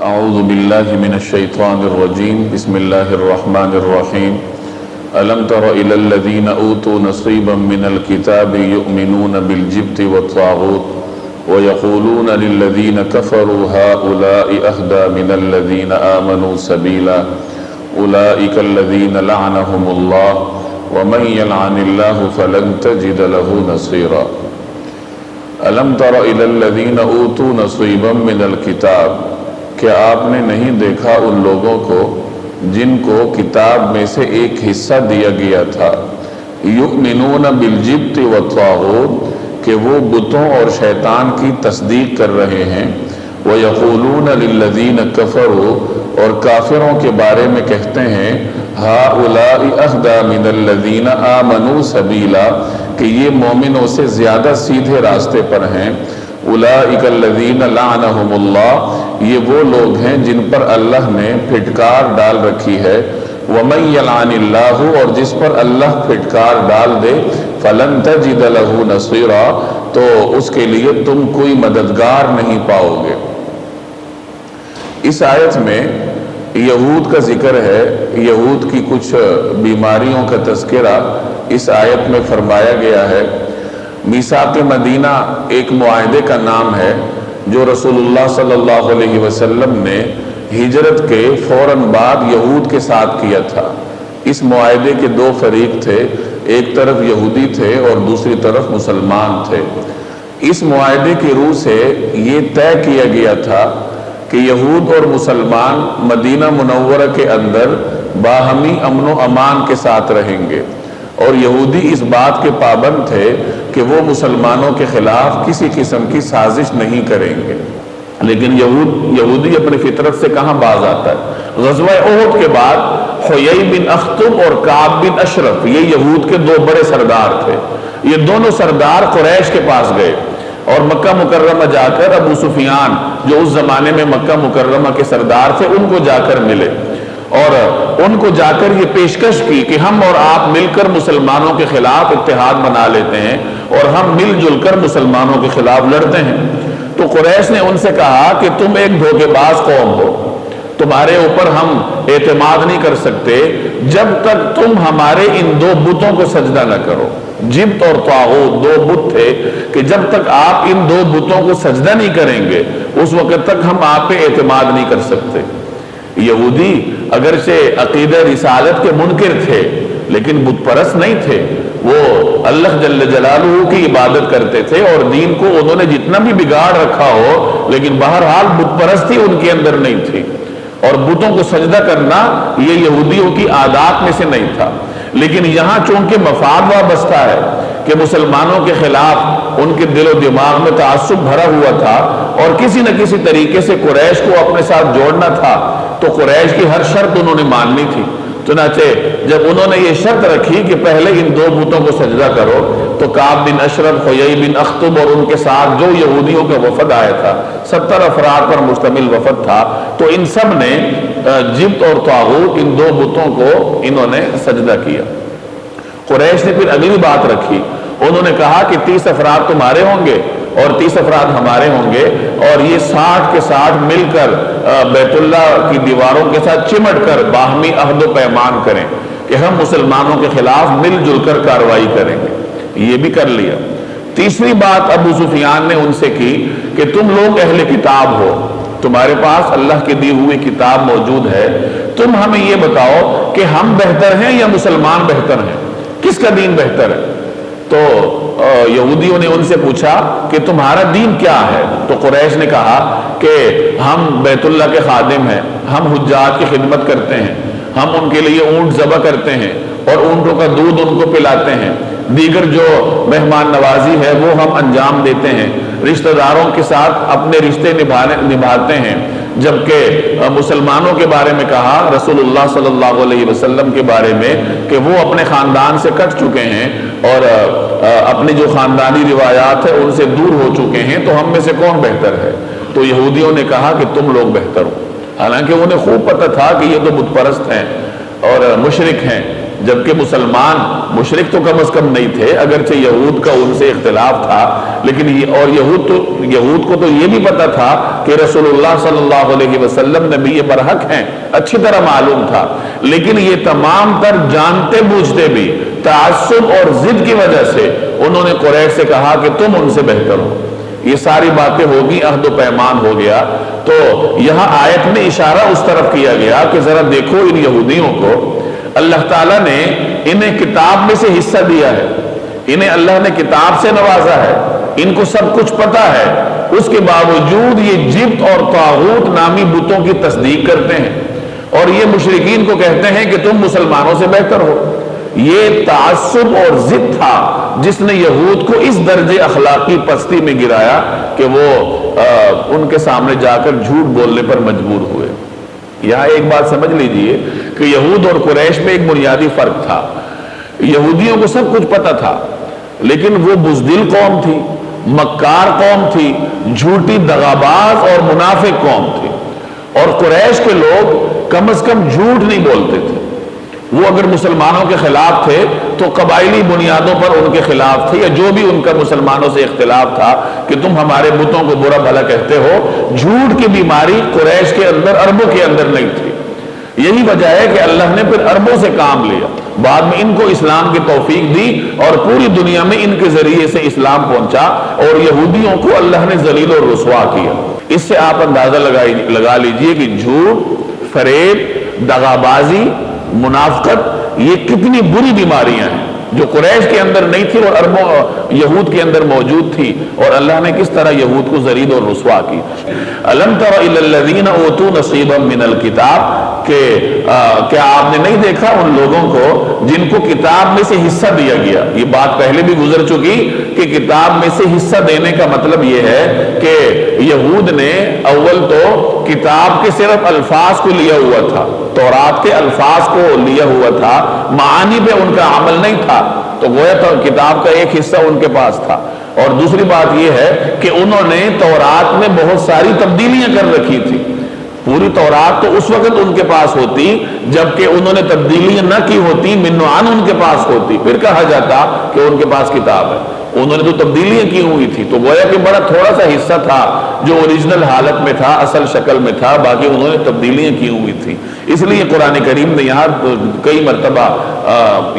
اعوذ باللہ من الشیطان الرجیم بسم اللہ الرحمن الرحیم الم تر الی الذین اوتوا نصیبا من الکتاب یؤمنون بالجبت والطاغوت ویقولون للذین کفروا هؤلاء اہدی من الذین آمنوا سبیلا اولئک الذین لعنهم اللہ ومن یلعن اللہ فلن تجد له نصیرا۔ الم تر الی الذین اوتوا نصیبا من الکتاب، کہ آپ نے نہیں دیکھا ان لوگوں کو جن کو کتاب میں سے ایک حصہ دیا گیا تھا، یؤمنون بالجبت والطاغوت، کہ وہ بتوں اور شیطان کی تصدیق کر رہے ہیں، ویقولون للذین کفروا، اور کافروں کے بارے میں کہتے ہیں، ہؤلاء اہدی من الذین آمنوا سبیلا، کہ یہ مومنوں سے زیادہ سیدھے راستے پر ہیں، اولئک الذین لعنهم اللہ، یہ وہ لوگ ہیں جن پر اللہ نے پھٹکار ڈال رکھی ہے، ومن یلعن اللہ، اور جس پر اللہ پھٹکار ڈال دے، فلن تجد له نصیرا، تو اس کے لیے تم کوئی مددگار نہیں پاؤ گے۔ اس آیت میں یہود کا ذکر ہے، یہود کی کچھ بیماریوں کا تذکرہ اس آیت میں فرمایا گیا ہے۔ میثاق مدینہ ایک معاہدے کا نام ہے جو رسول اللہ صلی اللہ علیہ وسلم نے ہجرت کے فوراً بعد یہود کے ساتھ کیا تھا۔ اس معاہدے کے دو فریق تھے، ایک طرف یہودی تھے اور دوسری طرف مسلمان تھے۔ اس معاہدے کی روح سے یہ طے کیا گیا تھا کہ یہود اور مسلمان مدینہ منورہ کے اندر باہمی امن و امان کے ساتھ رہیں گے، اور یہودی اس بات کے پابند تھے کہ وہ مسلمانوں کے خلاف کسی قسم کی سازش نہیں کریں گے۔ لیکن یہودی اپنی فطرت سے کہاں باز آتا ہے؟ غزوہ احد کے بعد حیی بن اخطب اور کعب بن اشرف، یہ یہود کے دو بڑے سردار تھے، یہ دونوں سردار قریش کے پاس گئے اور مکہ مکرمہ جا کر ابو سفیان جو اس زمانے میں مکہ مکرمہ کے سردار تھے ان کو جا کر ملے، اور ان کو جا کر یہ پیشکش کی کہ ہم اور آپ مل کر مسلمانوں کے خلاف اتحاد بنا لیتے ہیں اور ہم مل جل کر مسلمانوں کے خلاف لڑتے ہیں۔ تو قریش نے ان سے کہا کہ تم ایک دھوکے باز قوم ہو، تمہارے اوپر ہم اعتماد نہیں کر سکتے جب تک تم ہمارے ان دو بتوں کو سجدہ نہ کرو۔ جبت اور طاغوت دو بت تھے کہ جب تک آپ ان دو بتوں کو سجدہ نہیں کریں گے اس وقت تک ہم آپ پہ اعتماد نہیں کر سکتے۔ یہودی اگرچہ عقیدہ رسالت کے منکر تھے لیکن بت پرست نہیں تھے، وہ اللہ جل جلالہ کی عبادت کرتے تھے اور دین کو انہوں نے جتنا بھی بگاڑ رکھا ہو لیکن بہرحال بت پرستی ان کے اندر نہیں تھی، اور بتوں کو سجدہ کرنا یہ یہودیوں کی عادات میں سے نہیں تھا۔ لیکن یہاں چونکہ مفاد وابستہ ہے کہ مسلمانوں کے خلاف ان کے دل و دماغ میں تعصب بھرا ہوا تھا اور کسی نہ کسی طریقے سے قریش کو اپنے ساتھ جوڑنا تھا، تو قریش کی ہر شرط انہوں نے ماننی تھی۔ چنانچہ جب انہوں نے یہ شرط رکھی کہ پہلے ان دو بتوں کو سجدہ کرو، تو کعب بن اشرف، حیی بن اخطب اور ان کے ساتھ جو یہودیوں کا وفد آیا تھا، 70 افراد پر مشتمل وفد تھا، تو ان سب نے جبت اور طاغوت ان دو بتوں کو انہوں نے سجدہ کیا۔ قریش نے پھر اگلی بات رکھی، انہوں نے کہا کہ 30 افراد تمہارے ہوں گے اور 30 افراد ہمارے ہوں گے، اور یہ 60 کے 60 مل کر بیت اللہ کی دیواروں کے ساتھ چمٹ کر باہمی عہد و پیمان کریں کہ ہم مسلمانوں کے خلاف مل جل کر کارروائی کریں گے۔ یہ بھی کر لیا۔ تیسری بات ابو سفیان نے ان سے کی کہ تم لوگ اہل کتاب ہو، تمہارے پاس اللہ کی دی ہوئی کتاب موجود ہے، تم ہمیں یہ بتاؤ کہ ہم بہتر ہیں یا مسلمان بہتر ہیں، کس کا دین بہتر ہے؟ تو یہودیوں نے ان سے پوچھا کہ تمہارا دین کیا ہے؟ تو قریش نے کہا کہ ہم بیت اللہ کے خادم ہیں، ہم حجاج کی خدمت کرتے ہیں، ہم ان کے لیے اونٹ ذبح کرتے ہیں اور اونٹوں کا دودھ ان کو پلاتے ہیں، دیگر جو مہمان نوازی ہے وہ ہم انجام دیتے ہیں، رشتہ داروں کے ساتھ اپنے رشتے نبھاتے ہیں۔ جبکہ مسلمانوں کے بارے میں کہا رسول اللہ صلی اللہ علیہ وسلم کے بارے میں کہ وہ اپنے خاندان سے کٹ چکے ہیں اور اپنی جو خاندانی روایات ہے ان سے دور ہو چکے ہیں، تو ہم میں سے کون بہتر ہے؟ تو یہودیوں نے کہا کہ تم لوگ بہتر ہو، حالانکہ انہیں خوب پتہ تھا کہ یہ تو بت پرست ہیں اور مشرک ہیں، جبکہ مسلمان مشرک تو کم از کم نہیں تھے، اگرچہ یہود کا ان سے اختلاف تھا، لیکن یہود کو تو یہ بھی پتا تھا کہ رسول اللہ صلی اللہ علیہ وسلم نبی برحق ہیں، اچھی طرح معلوم تھا، لیکن یہ تمام تر جانتے بوجھتے بھی تعصب اور ضد کی وجہ سے انہوں نے قریش سے کہا کہ تم ان سے بہتر ہو۔ یہ ساری باتیں ہوگی، عہد و پیمان ہو گیا۔ تو یہاں آیت میں اشارہ اس طرف کیا گیا کہ ذرا دیکھو ان یہودیوں کو، اللہ تعالیٰ نے انہیں کتاب میں سے حصہ دیا ہے، انہیں اللہ نے کتاب سے نوازا ہے، ان کو سب کچھ پتا ہے، اس کے باوجود یہ جبت اور طاغوت نامی بتوں کی تصدیق کرتے ہیں اور یہ مشرکین کو کہتے ہیں کہ تم مسلمانوں سے بہتر ہو۔ یہ تعصب اور ضد تھا جس نے یہود کو اس درجے اخلاقی پستی میں گرایا کہ وہ ان کے سامنے جا کر جھوٹ بولنے پر مجبور ہوئے۔ یہاں ایک بات سمجھ لیجئے کہ یہود اور قریش میں ایک بنیادی فرق تھا۔ یہودیوں کو سب کچھ پتا تھا، لیکن وہ بزدل قوم تھی، مکار قوم تھی، جھوٹی دغاباز اور منافق قوم تھی، اور قریش کے لوگ کم از کم جھوٹ نہیں بولتے تھے۔ وہ اگر مسلمانوں کے خلاف تھے تو قبائلی بنیادوں پر ان کے خلاف تھے، یا جو بھی ان کا مسلمانوں سے اختلاف تھا کہ تم ہمارے بتوں کو برا بھلا کہتے ہو۔ جھوٹ کی بیماری قریش کے اندر، عربوں کے اندر نہیں تھی۔ یہی وجہ ہے کہ اللہ نے پھر عربوں سے کام لیا، بعد میں ان کو اسلام کی توفیق دی اور پوری دنیا میں ان کے ذریعے سے اسلام پہنچا، اور یہودیوں کو اللہ نے ذلیل اور رسوا کیا۔ اس سے آپ اندازہ لگا لیجئے کہ جھوٹ، فریب، دغابازی، منافقت یہ کتنی بری بیماریاں ہیں جو قریش کے اندر نہیں تھی اور عربوں یہود کے اندر موجود تھی، اور اللہ نے کس طرح یہود کو ذلیل اور رسوا کی۔ الم تر الی الذین اوتوا نصیبا من الکتاب، کہ کیا آپ نے نہیں دیکھا ان لوگوں کو جن کو کتاب میں سے حصہ دیا گیا؟ یہ بات پہلے بھی گزر چکی کہ کتاب میں سے حصہ دینے کا مطلب یہ ہے کہ یہود نے اول تو کتاب کے صرف الفاظ کو لیا ہوا تھا، تورات کے الفاظ کو لیا ہوا تھا، معانی پہ ان کا عمل نہیں تھا، تو گویا تو کتاب کا ایک حصہ ان کے پاس تھا۔ اور دوسری بات یہ ہے کہ انہوں نے تورات میں بہت ساری تبدیلیاں کر رکھی تھی۔ پوری تورات تو اس وقت ان کے پاس ہوتی جبکہ انہوں نے تبدیلیاں نہ کی ہوتی، من وعن ان کے پاس ہوتی، پھر کہا جاتا کہ ان کے پاس کتاب ہے۔ انہوں نے تو تبدیلیاں کی ہوئی تھی، تو گویا کہ بڑا تھوڑا سا حصہ تھا جو اوریجنل حالت میں تھا، اصل شکل میں تھا، باقی انہوں نے تبدیلیاں کی ہوئی تھی۔ اس لیے قرآن کریم نے یہاں کئی مرتبہ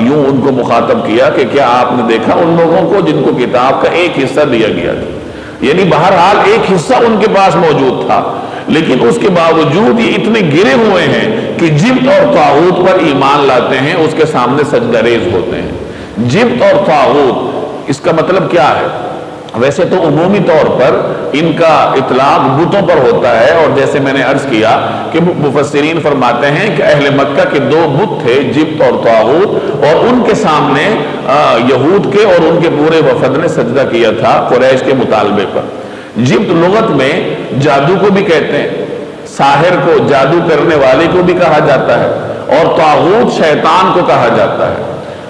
یوں ان کو مخاطب کیا کہ کیا آپ نے دیکھا ان لوگوں کو جن کو کتاب کا ایک حصہ دیا گیا تھا؟ یعنی بہرحال ایک حصہ ان کے پاس موجود تھا، لیکن اس کے باوجود یہ اتنے گرے ہوئے ہیں کہ جبت اور طاغوت پر ایمان لاتے ہیں، اس کے سامنے سجدہ ریز ہوتے ہیں۔ جبت اور طاغوت اس کا مطلب کیا ہے؟ ویسے تو عمومی طور پر ان کا اطلاق بتوں پر ہوتا ہے، اور جیسے میں نے عرض کیا کہ مفسرین فرماتے ہیں کہ اہل مکہ کے دو بت تھے، جبت اور طاغوت، اور ان کے سامنے یہود کے اور ان کے پورے وفد نے سجدہ کیا تھا قریش کے مطالبے پر۔ جبت لغت میں جادو کو بھی کہتے ہیں، ساحر کو، جادو کرنے والے کو بھی کہا جاتا ہے، اور طاغوت شیطان کو کہا جاتا ہے۔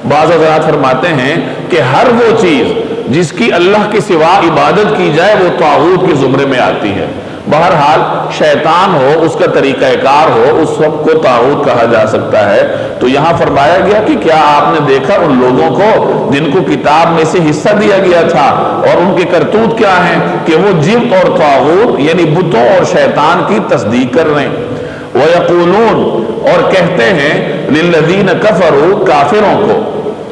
بعض حضرات فرماتے ہیں کہ ہر وہ چیز جس کی اللہ کے سوا عبادت کی جائے وہ طاغوت کے زمرے میں آتی ہے۔ بہرحال شیطان ہو، اس کا طریقہ کار ہو، اس سب کو طاغوت کہا جا سکتا ہے۔ تو یہاں فرمایا گیا کہ کیا آپ نے دیکھا ان لوگوں کو جن کو کتاب میں سے حصہ دیا گیا تھا، اور ان کے کرتوت کیا ہیں کہ وہ جبت اور طاغوت یعنی بتوں اور شیطان کی تصدیق کر رہے ہیں۔ وَيَقُولُونَ، اور کہتے ہیں، لِلَّذِينَ كَفَرُوا، کافروں کو،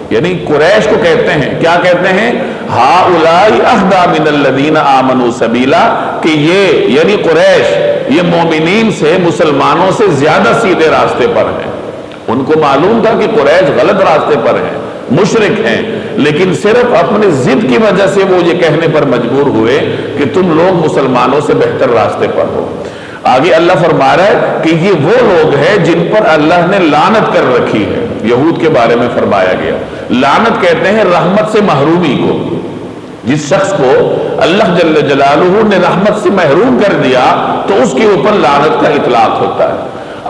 یعنی قریش کو کہتے ہیں، کیا کہتے ہیں؟ هَؤُلَاءِ أَهْدَىٰ مِنَ الَّذِينَ آمَنُوا سَبِيلًا، کہ یہ یعنی قریش یہ مومنین سے، مسلمانوں سے زیادہ سیدھے راستے پر ہیں۔ ان کو معلوم تھا کہ قریش غلط راستے پر ہیں، مشرک ہیں، لیکن صرف اپنے ضد کی وجہ سے وہ یہ کہنے پر مجبور ہوئے کہ تم لوگ مسلمانوں سے بہتر راستے پر ہو۔ آگے اللہ فرما رہا ہے کہ یہ وہ لوگ ہیں جن پر اللہ نے لعنت کر رکھی ہے۔ یہود کے بارے میں فرمایا گیا، لعنت کہتے ہیں رحمت سے محرومی کو۔ جس شخص کو اللہ جل جلالہ نے رحمت سے محروم کر دیا تو اس کے اوپر لعنت کا اطلاق ہوتا ہے۔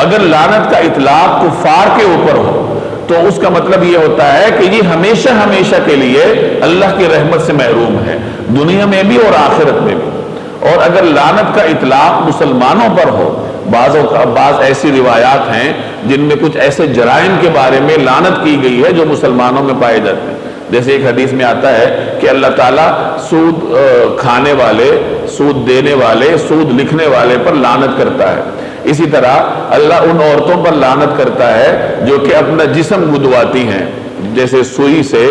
اگر لعنت کا اطلاق کفار کے اوپر ہو تو اس کا مطلب یہ ہوتا ہے کہ یہ ہمیشہ ہمیشہ کے لیے اللہ کی رحمت سے محروم ہے، دنیا میں بھی اور آخرت میں بھی۔ اور اگر لعنت کا اطلاق مسلمانوں پر ہو، بعض ایسی روایات ہیں جن میں کچھ ایسے جرائم کے بارے میں لعنت کی گئی ہے جو مسلمانوں میں پائے جاتے ہیں، جیسے ایک حدیث میں آتا ہے کہ اللہ تعالیٰ سود کھانے والے، سود دینے والے، سود لکھنے والے پر لعنت کرتا ہے۔ اسی طرح اللہ ان عورتوں پر لعنت کرتا ہے جو کہ اپنا جسم گدواتی ہیں، جیسے سوئی سے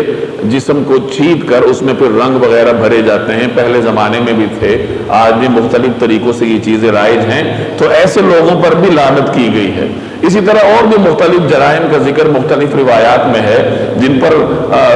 جسم کو چھید کر اس میں پھر رنگ وغیرہ بھرے جاتے ہیں، پہلے زمانے میں بھی تھے، آج بھی مختلف طریقوں سے یہ چیزیں رائج ہیں، تو ایسے لوگوں پر بھی لعنت کی گئی ہے۔ اسی طرح اور بھی مختلف جرائم کا ذکر مختلف روایات میں ہے جن پر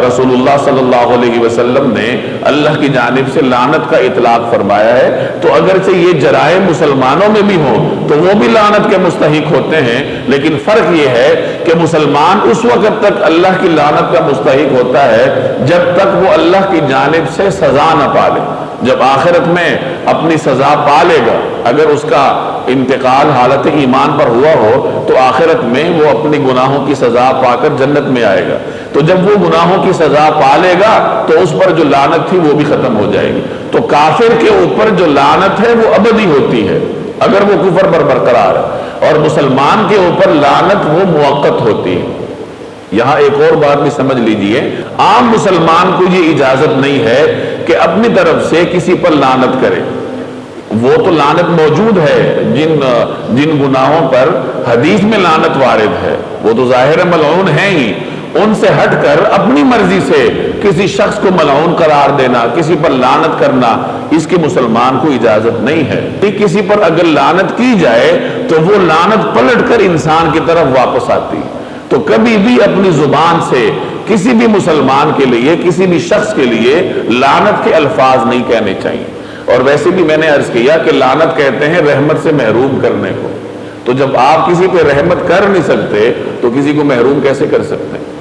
رسول اللہ صلی اللہ علیہ وسلم نے اللہ کی جانب سے لعنت کا اطلاق فرمایا ہے۔ تو اگرچہ یہ جرائم مسلمانوں میں بھی ہوں تو وہ بھی لعنت کے مستحق ہوتے ہیں، لیکن فرق یہ ہے کہ مسلمان اس وقت تک اللہ کی لعنت کا مستحق ہوتا ہے جب تک وہ اللہ کی جانب سے سزا نہ پالے۔ جب آخرت میں اپنی سزا پالے گا، اگر اس کا انتقال حالت ایمان پر ہوا ہو تو آخرت میں وہ اپنی گناہوں کی سزا پا کر جنت میں آئے گا، تو جب وہ گناہوں کی سزا پالے گا تو اس پر جو لعنت تھی وہ بھی ختم ہو جائے گی۔ تو کافر کے اوپر جو لعنت ہے وہ ابدی ہوتی ہے اگر وہ کفر پر برقرار ہے، اور مسلمان کے اوپر لعنت وہ موقت ہوتی ہے۔ یہاں ایک اور بات بھی سمجھ لیجئے، عام مسلمان کو یہ اجازت نہیں ہے کہ اپنی طرف سے کسی پر لعنت کرے۔ وہ تو لعنت موجود ہے، جن گناہوں پر حدیث میں لعنت وارد ہے وہ تو ظاہر ملعون ہیں ہی، ان سے ہٹ کر اپنی مرضی سے کسی شخص کو ملعون قرار دینا، کسی پر لعنت کرنا، اس کی مسلمان کو اجازت نہیں ہے۔ کسی پر اگر لعنت کی جائے تو وہ لعنت پلٹ کر انسان کی طرف واپس آتی، تو کبھی بھی اپنی زبان سے کسی بھی مسلمان کے لیے، کسی بھی شخص کے لیے لعنت کے الفاظ نہیں کہنے چاہیے۔ اور ویسے بھی میں نے عرض کیا کہ لعنت کہتے ہیں رحمت سے محروم کرنے کو، تو جب آپ کسی پہ رحمت کر نہیں سکتے تو کسی کو محروم کیسے کر سکتے ہیں؟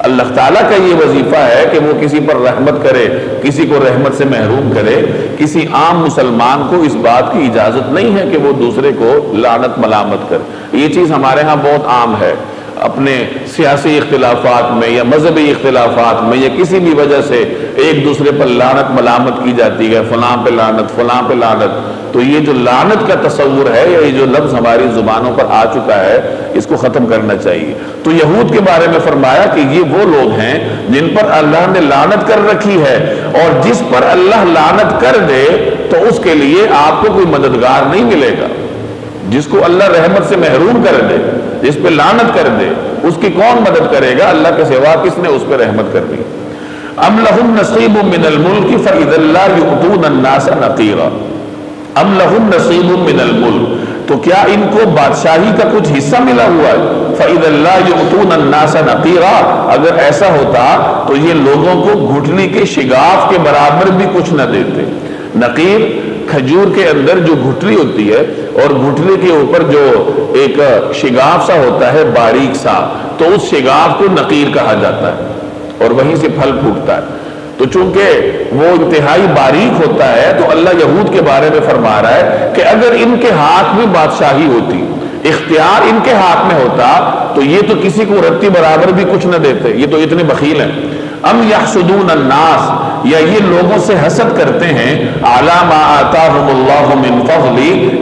اللہ تعالیٰ کا یہ وظیفہ ہے کہ وہ کسی پر رحمت کرے، کسی کو رحمت سے محروم کرے۔ کسی عام مسلمان کو اس بات کی اجازت نہیں ہے کہ وہ دوسرے کو لعنت ملامت کرے۔ یہ چیز ہمارے ہاں بہت عام ہے، اپنے سیاسی اختلافات میں یا مذہبی اختلافات میں یا کسی بھی وجہ سے ایک دوسرے پر لعنت ملامت کی جاتی ہے، فلاں پہ لعنت، فلاں پہ لعنت۔ تو یہ جو لعنت کا تصور ہے یا یہ جو لفظ ہماری زبانوں پر آ چکا ہے اس کو ختم کرنا چاہیے۔ تو یہود کے بارے میں فرمایا کہ یہ وہ لوگ ہیں جن پر اللہ نے لعنت کر رکھی ہے، اور جس پر اللہ لعنت کر دے تو اس کے لیے آپ کو کوئی مددگار نہیں ملے گا۔ جس کو اللہ رحمت سے محروم کر دے، جس پہ لعنت کر دے، اس کی کون مدد کرے گا؟ اللہ کے سوا کس نے اس پہ رحمت کر دی؟ ام لہم نصیب من الملک فاذا لا یؤتون الناس نقیرا، ام لہم نصیب من الملک، تو کیا ان کو بادشاہی کا کچھ حصہ ملا ہوا ہے؟ فاذا لا یؤتون الناس نقیرا، اگر ایسا ہوتا تو یہ لوگوں کو گھٹنے کے شگاف کے برابر بھی کچھ نہ دیتے۔ نقیر کھجور کے اندر جو گھٹلی ہوتی ہے اور گھٹلی کے اوپر جو ایک شگاف سا ہوتا ہے باریک سا، تو اس شگاف کو نقیر کہا جاتا ہے اور وہیں سے پھل پھوٹتا ہے۔ تو چونکہ وہ انتہائی باریک ہوتا ہے تو اللہ یہود کے بارے میں فرما رہا ہے کہ اگر ان کے ہاتھ میں بادشاہی ہوتی، اختیار ان کے ہاتھ میں ہوتا تو یہ تو کسی کو رتی برابر بھی کچھ نہ دیتے، یہ تو اتنے بخیل ہیں۔ ام یحسدون الناس، یا یہ لوگوں سے حسد کرتے ہیں، علی ما آتاہم اللہ من فضل،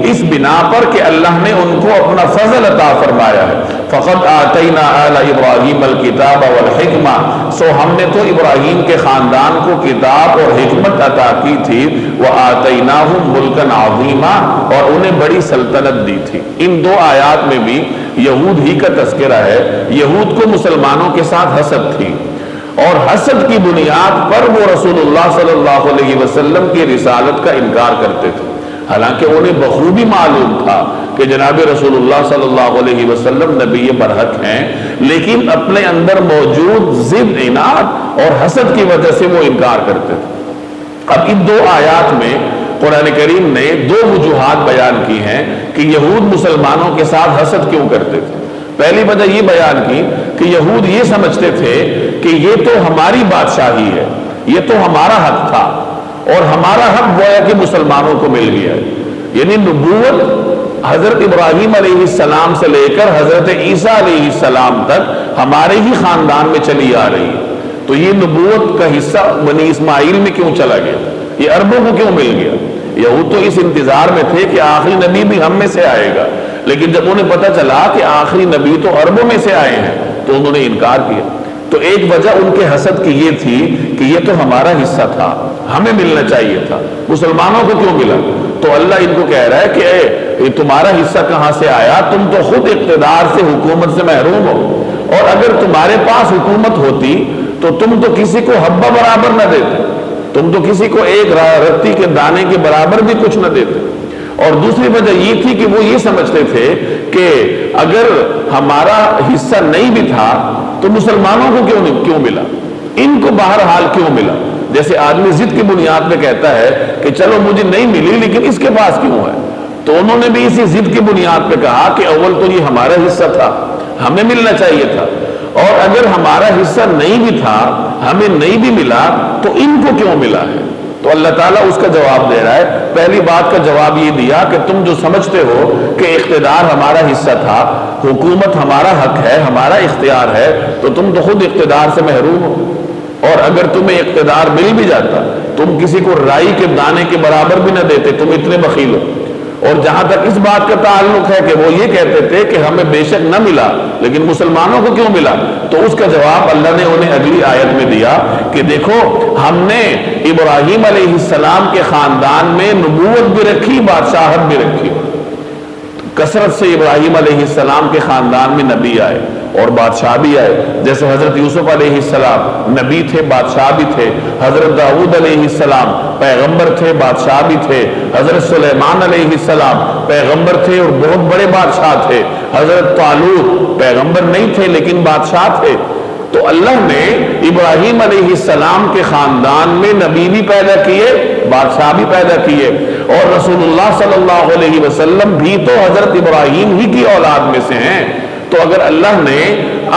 اس بنا پر کہ اللہ نے ان کو اپنا فضل عطا فرمایا ہے۔ فقد آتینا آل ابراہیم الکتاب والحکمہ، سو ہم نے تو ابراہیم کے خاندان کو کتاب اور حکمت عطا کی تھی، وآتیناہم ملکا عظیما، اور انہیں بڑی سلطنت دی تھی۔ ان دو آیات میں بھی یہود ہی کا تذکرہ ہے۔ یہود کو مسلمانوں کے ساتھ حسد تھی، اور حسد کی بنیاد پر وہ رسول اللہ صلی اللہ علیہ وسلم کی رسالت کا انکار کرتے تھے، حالانکہ انہیں بخوبی معلوم تھا کہ جناب رسول اللہ صلی اللہ علیہ وسلم نبی برحق ہیں، لیکن اپنے اندر موجود ضد، اناد اور حسد کی وجہ سے وہ انکار کرتے تھے۔ اب ان دو آیات میں قرآن کریم نے دو وجوہات بیان کی ہیں کہ یہود مسلمانوں کے ساتھ حسد کیوں کرتے تھے۔ پہلی وجہ یہ بیان کی کہ یہود یہ سمجھتے تھے کہ یہ تو ہماری بادشاہی ہے، یہ تو ہمارا حق تھا، اور ہمارا حق گویا کہ مسلمانوں کو مل گیا ہے۔ یعنی نبوت حضرت ابراہیم علیہ السلام سے لے کر حضرت عیسیٰ علیہ السلام تک ہمارے ہی خاندان میں چلی آ رہی ہے، تو یہ نبوت کا حصہ بنی اسماعیل میں کیوں چلا گیا؟ یہ عربوں کو کیوں مل گیا؟ یہود تو اس انتظار میں تھے کہ آخری نبی بھی ہم میں سے آئے گا، لیکن جب انہیں پتہ چلا کہ آخری نبی تو عربوں میں سے آئے ہیں تو انہوں نے انکار کیا۔ تو ایک وجہ ان کے حسد کی یہ تھی کہ یہ تو ہمارا حصہ تھا، ہمیں ملنا چاہیے تھا، مسلمانوں کو کیوں ملا؟ تو اللہ ان کو کہہ رہا ہے کہ تمہارا حصہ کہاں سے آیا؟ تم تو خود اقتدار سے، حکومت سے محروم ہو، اور اگر تمہارے پاس حکومت ہوتی تو تم تو کسی کو حبہ برابر نہ دیتے، تم تو کسی کو ایک رتی کے دانے کے برابر بھی کچھ نہ دیتے۔ اور دوسری وجہ یہ تھی کہ وہ یہ سمجھتے تھے کہ اگر ہمارا حصہ نہیں بھی تھا تو مسلمانوں کو کیوں ملا، ان کو بہرحال کیوں ملا؟ جیسے آدمی ضد کی بنیاد پہ کہتا ہے کہ چلو مجھے نہیں ملی لیکن اس کے پاس کیوں ہے، تو انہوں نے بھی اسی ضد کی بنیاد پہ کہا کہ اول تو یہ ہمارا حصہ تھا، ہمیں ملنا چاہیے تھا، اور اگر ہمارا حصہ نہیں بھی تھا، ہمیں نہیں بھی ملا، تو ان کو کیوں ملا ہے؟ تو اللہ تعالیٰ اس کا جواب دے رہا ہے۔ پہلی بات کا جواب یہ دیا کہ تم جو سمجھتے ہو کہ اقتدار ہمارا حصہ تھا، حکومت ہمارا حق ہے، ہمارا اختیار ہے، تو تم تو خود اقتدار سے محروم ہو، اور اگر تمہیں اقتدار مل بھی جاتا تم کسی کو رائی کے دانے کے برابر بھی نہ دیتے، تم اتنے بخیل ہو۔ اور جہاں تک اس بات کا تعلق ہے کہ وہ یہ کہتے تھے کہ ہمیں بے شک نہ ملا لیکن مسلمانوں کو کیوں ملا، تو اس کا جواب اللہ نے انہیں اگلی آیت میں دیا کہ دیکھو ہم نے ابراہیم علیہ السلام کے خاندان میں نبوت بھی رکھی، بادشاہت بھی رکھی، کثرت سے ابراہیم علیہ السلام کے خاندان میں نبی آئے اور بادشاہ بھی آئے، جیسے حضرت یوسف علیہ السلام نبی تھے، بادشاہ بھی تھے، حضرت داؤد علیہ السلام پیغمبر تھے، بادشاہ بھی تھے، حضرت سلیمان علیہ السلام پیغمبر تھے اور بہت بڑے بادشاہ تھے، حضرت طالوت پیغمبر نہیں تھے لیکن بادشاہ تھے۔ تو اللہ نے ابراہیم علیہ السلام کے خاندان میں نبی بھی پیدا کیے، بادشاہ بھی پیدا کیے، اور رسول اللہ صلی اللہ علیہ وسلم بھی تو حضرت ابراہیم ہی کی اولاد میں سے ہیں۔ تو اگر اللہ نے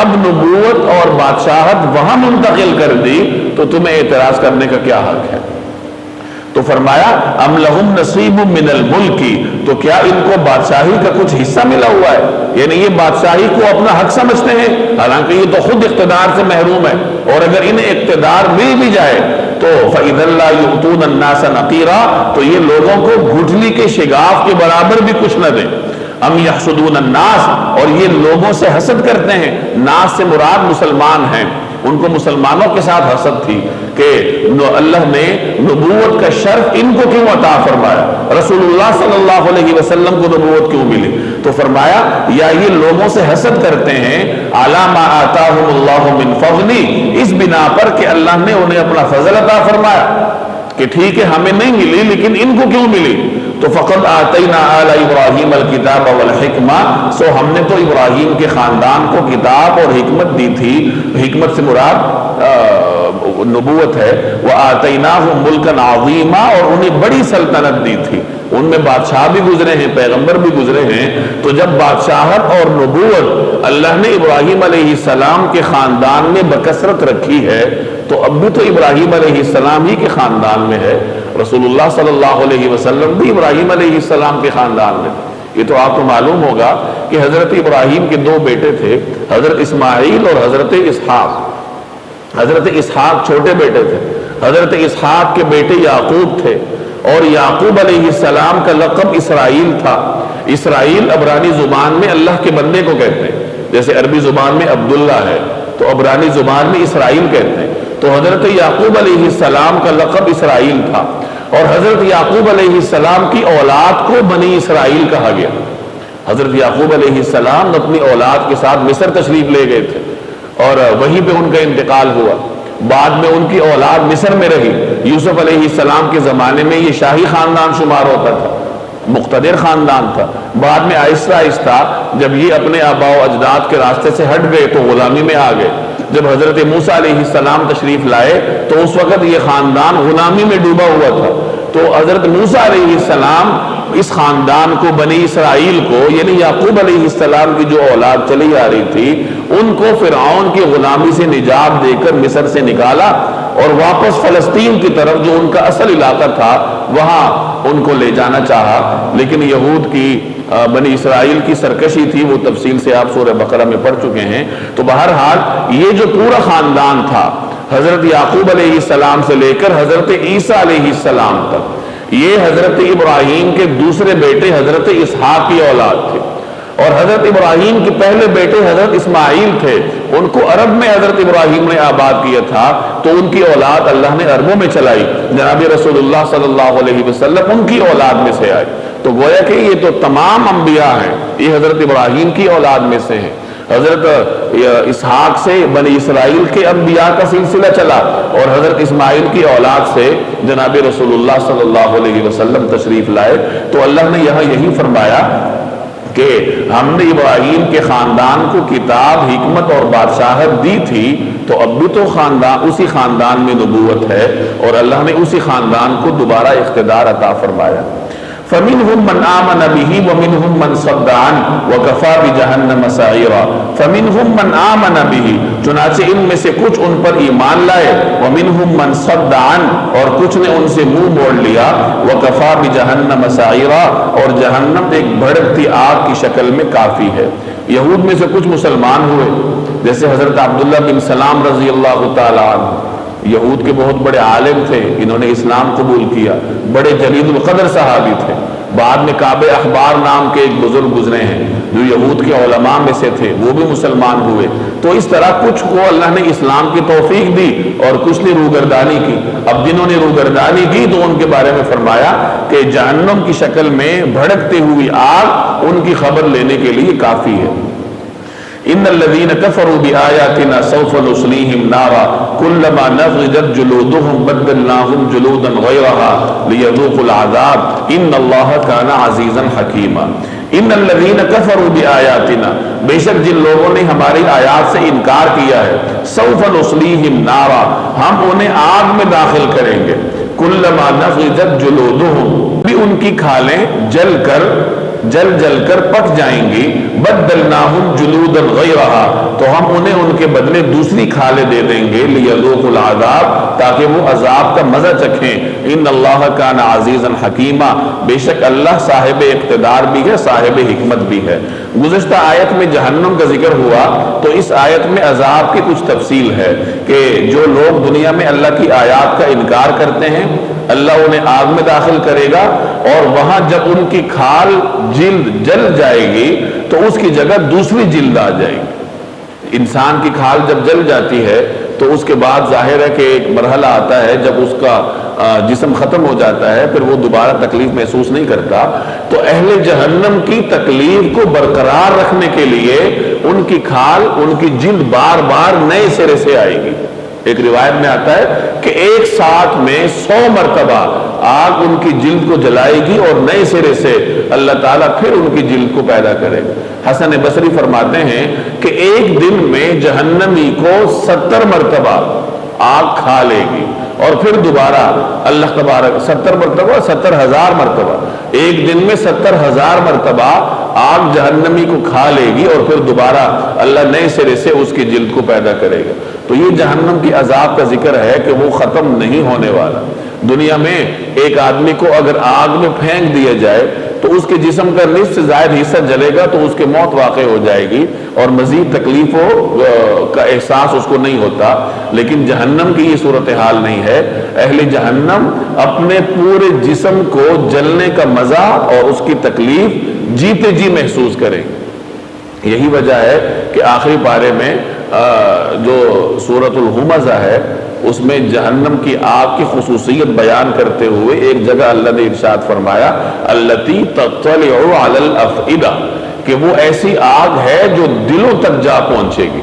اب نبوت اور بادشاہت وہاں منتقل کر دی تو تمہیں اعتراض کرنے کا کیا حق ہے؟ تو فرمایا ام لہم نصیب من الملک، تو کیا ان کو بادشاہی کا کچھ حصہ ملا ہوا ہے؟ یعنی یہ بادشاہی کو اپنا حق سمجھتے ہیں، حالانکہ یہ تو خود اقتدار سے محروم ہے، اور اگر انہیں اقتدار مل بھی جائے تو فَإِذَا لَا يُؤْتُونَ النَّاسَ نَقِيرًا، تو یہ لوگوں کو گٹھلی کے شگاف کے برابر بھی کچھ نہ دیں۔ ام یحسدون الناس، اور یہ لوگوں سے حسد کرتے ہیں، ناس سے مراد مسلمان ہیں، ان کو مسلمانوں کے ساتھ حسد تھی کہ اللہ نے نبوت کا شرف ان کو کیوں عطا فرمایا، رسول اللہ صلی اللہ علیہ وسلم کو نبوت کیوں ملی؟ تو فرمایا یا یہ لوگوں سے حسد کرتے ہیں علی ما آتاہم اللہ من فضل، اس بنا پر کہ اللہ نے انہیں اپنا فضل عطا فرمایا کہ ٹھیک ہے ہمیں نہیں ملی لیکن ان کو کیوں ملی۔ تو فقط آتینا آل ابراہیم الکتاب والحکمہ، سو ہم نے تو ابراہیم کے خاندان کو کتاب اور حکمت دی تھی، حکمت سے مراد نبوت ہے، وآتیناہم ملکا عظیما، اور انہیں بڑی سلطنت دی تھی، ان میں بادشاہ بھی گزرے ہیں، پیغمبر بھی گزرے ہیں۔ تو جب بادشاہت اور نبوت اللہ نے ابراہیم علیہ السلام کے خاندان میں بکثرت رکھی ہے تو اب بھی تو ابراہیم علیہ السلام ہی کے خاندان میں ہے، رسول اللہ صلی اللہ علیہ وسلم بھی ابراہیم علیہ السلام کے خاندان میں۔ یہ تو آپ کو معلوم ہوگا کہ حضرت ابراہیم کے دو بیٹے تھے، حضرت اسماعیل اور حضرت اسحاق۔ حضرت اسحاق چھوٹے بیٹے تھے، حضرت اسحاق کے بیٹے یعقوب تھے، اور یعقوب علیہ السلام کا لقب اسرائیل تھا۔ اسرائیل عبرانی زبان میں اللہ کے بندے کو کہتے ہیں، جیسے عربی زبان میں عبداللہ ہے تو عبرانی زبان میں اسرائیل کہتے ہیں۔ تو حضرت یعقوب علیہ السلام کا لقب اسرائیل تھا، اور حضرت یعقوب علیہ السلام کی اولاد کو بنی اسرائیل کہا گیا۔ حضرت یعقوب علیہ السلام اپنی اولاد کے ساتھ مصر تشریف لے گئے تھے اور وہیں پہ ان کا انتقال ہوا، بعد میں ان کی اولاد مصر میں رہی۔ یوسف علیہ السلام کے زمانے میں یہ شاہی خاندان شمار ہوتا تھا، مقتدر خاندان تھا، بعد میں آہستہ آہستہ جب یہ اپنے آباء و اجداد کے راستے سے ہٹ گئے تو غلامی میں آ گئے۔ جب حضرت موسیٰ علیہ السلام تشریف لائے تو اس وقت یہ خاندان غلامی میں ڈوبا ہوا تھا، تو حضرت موسیٰ علیہ السلام اس خاندان کو، بنی اسرائیل کو، یعنی یعقوب علیہ السلام کی جو اولاد چلی آ رہی تھی ان کو فرعون کی غلامی سے نجات دے کر مصر سے نکالا اور واپس فلسطین کی طرف جو ان کا اصل علاقہ تھا وہاں ان کو لے جانا چاہا، لیکن یہود کی بنی اسرائیل کی سرکشی تھی، وہ تفصیل سے آپ سورہ بقرہ میں پڑھ چکے ہیں۔ تو بہرحال یہ جو پورا خاندان تھا حضرت یعقوب علیہ السلام سے لے کر حضرت عیسیٰ علیہ السلام تک، یہ حضرت ابراہیم کے دوسرے بیٹے حضرت اسحاق کی اولاد تھے، اور حضرت ابراہیم کے پہلے بیٹے حضرت اسماعیل تھے، ان کو عرب میں حضرت ابراہیم نے آباد کیا تھا، تو ان کی اولاد اللہ نے عربوں میں چلائی، جناب رسول اللہ صلی اللہ علیہ وسلم ان کی اولاد میں سے آئے۔ تو گویا کہ یہ تو تمام انبیاء ہیں، یہ حضرت ابراہیم کی اولاد میں سے ہیں۔ حضرت اسحاق سے بنی اسرائیل کے انبیاء کا سلسلہ چلا، اور حضرت اسماعیل کی اولاد سے جناب رسول اللہ صلی اللہ علیہ وسلم تشریف لائے۔ تو اللہ نے یہاں یہی فرمایا کہ ہم نے ابراہیم کے خاندان کو کتاب، حکمت اور بادشاہت دی تھی، تو اب بھی تو خاندان اسی خاندان میں نبوت ہے، اور اللہ نے اسی خاندان کو دوبارہ اقتدار عطا فرمایا۔ فَمِنْهُمْ مَنْ آمَنَ بِهِ وَمِنْهُمْ مَنْ صَدَّ عَنْهُ وَكَفَى بِجَهَنَّمَ سَعِيرًا فَمِنْهُمْ مَنْ آمَنَ بِهِ، چنانچہ ان میں سے کچھ ان پر ایمان لائے، وَمِنْهُمْ مَنْ صَدَّ عَنْهُ، اور کچھ نے ان سے منہ موڑ لیا، وَكَفَى بِجَهَنَّمَ سَعِيرًا، اور جہنم ایک بھڑکتی آگ کی شکل میں کافی ہے۔ یہود میں سے کچھ مسلمان ہوئے، جیسے حضرت عبداللہ بن سلام رضی اللہ تعالیٰ عنہ، یہود کے بہت بڑے عالم تھے، انہوں نے اسلام قبول کیا، بڑے جلیل القدر صحابی تھے۔ بعد میں کعب احبار نام کے ایک بزرگ گزرے ہیں جو یہود کے علماء میں سے تھے، وہ بھی مسلمان ہوئے۔ تو اس طرح کچھ کو اللہ نے اسلام کی توفیق دی اور کچھ نے روگردانی کی۔ اب جنہوں نے روگردانی کی تو ان کے بارے میں فرمایا کہ جہنم کی شکل میں بھڑکتے ہوئی آگ ان کی خبر لینے کے لیے کافی ہے۔ ان الذين كفروا بآياتنا سوف نصليهم نارا كلما نضجت جلودهم بدلناهم جلودا غيرها ليذوقوا العذاب ان الله كان عزيزا حكيما۔ ان الذين كفروا بآياتنا، بے شک جن لوگوں نے ہماری آیات سے انکار کیا ہے، سوف نصليهم نارا، ہم انہیں آگ میں داخل کریں گے، كلما نضجت جلودهم، بھی ان کی کھالیں جل کر پک جائیں گی، بدلناہم جلودا غیرہا، تو ہم انہیں ان کے بدلے دوسری کھالیں دے دیں گے، لیذوقوا العذاب، تاکہ وہ عذاب کا مزہ چکھیں۔ ان اللہ کان عزیزا حکیما، بے شک اللہ صاحب اقتدار بھی ہے، صاحب حکمت بھی ہے۔ گزشتہ آیت میں جہنم کا ذکر ہوا، تو اس آیت میں عذاب کی کچھ تفصیل ہے کہ جو لوگ دنیا میں اللہ کی آیات کا انکار کرتے ہیں، اللہ انہیں آگ میں داخل کرے گا، اور وہاں جب ان کی کھال جلد جل جائے گی تو اس کی جگہ دوسری جلد آ جائے گی۔ انسان کی کھال جب جل جاتی ہے تو اس کے بعد ظاہر ہے کہ ایک مرحلہ آتا ہے جب اس کا جسم ختم ہو جاتا ہے، پھر وہ دوبارہ تکلیف محسوس نہیں کرتا۔ تو اہل جہنم کی تکلیف کو برقرار رکھنے کے لیے ان کی کھال، ان کی جلد بار بار نئے سرے سے آئے گی۔ ایک روایت میں آتا ہے کہ ایک ساتھ میں 100 مرتبہ آگ ان کی جلد کو جلائے گی، اور نئے سرے سے اللہ تعالیٰ پھر ان کی جلد کو پیدا کرے گا۔ حسن بصری فرماتے ہیں کہ ایک دن میں جہنمی کو 70 مرتبہ آگ کھا لے گی، اور پھر دوبارہ اللہ تبارک 70 مرتبہ 70,000 مرتبہ، ایک دن میں 70,000 مرتبہ آگ جہنمی کو کھا لے گی، اور پھر دوبارہ اللہ نئے سرے سے اس کی جلد کو پیدا کرے گا۔ تو یہ جہنم کی عذاب کا ذکر ہے کہ وہ ختم نہیں ہونے والا۔ دنیا میں ایک آدمی کو اگر آگ میں پھینک دیا جائے تو اس کے جسم کا نصف سے زائد حصہ جلے گا، تو اس کے موت واقع ہو جائے گی، اور مزید تکلیفوں کا احساس اس کو نہیں ہوتا۔ لیکن جہنم کی یہ صورتحال نہیں ہے۔ اہل جہنم اپنے پورے جسم کو جلنے کا مزہ اور اس کی تکلیف جیتے جی محسوس کریں گے۔ یہی وجہ ہے کہ آخری پارے میں جو سورۃ الہمزہ ہے، اس میں جہنم کی آگ کی خصوصیت بیان کرتے ہوئے ایک جگہ اللہ نے ارشاد فرمایا، التی تطلع علی الافئدہ، کہ وہ ایسی آگ ہے جو دلوں تک جا پہنچے گی۔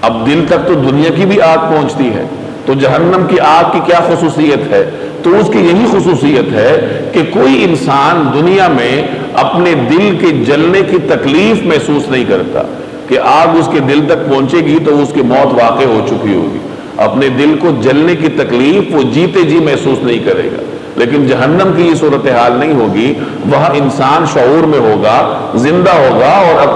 اب دل تک تو دنیا کی بھی آگ پہنچتی ہے، تو جہنم کی آگ کی کیا خصوصیت ہے؟ تو اس کی یہی خصوصیت ہے کہ کوئی انسان دنیا میں اپنے دل کے جلنے کی تکلیف محسوس نہیں کرتا، کہ آگ اس کے دل تک پہنچے گی تو اس کی موت واقع ہو چکی ہوگی۔ اپنے دل کو جلنے کی تکلیف وہ جیتے جی محسوس نہیں کرے گا۔ لیکن جہنم کی یہ صورتحال نہیں ہوگی، وہاں انسان شعور میں ہوگا، زندہ ہوگا، اور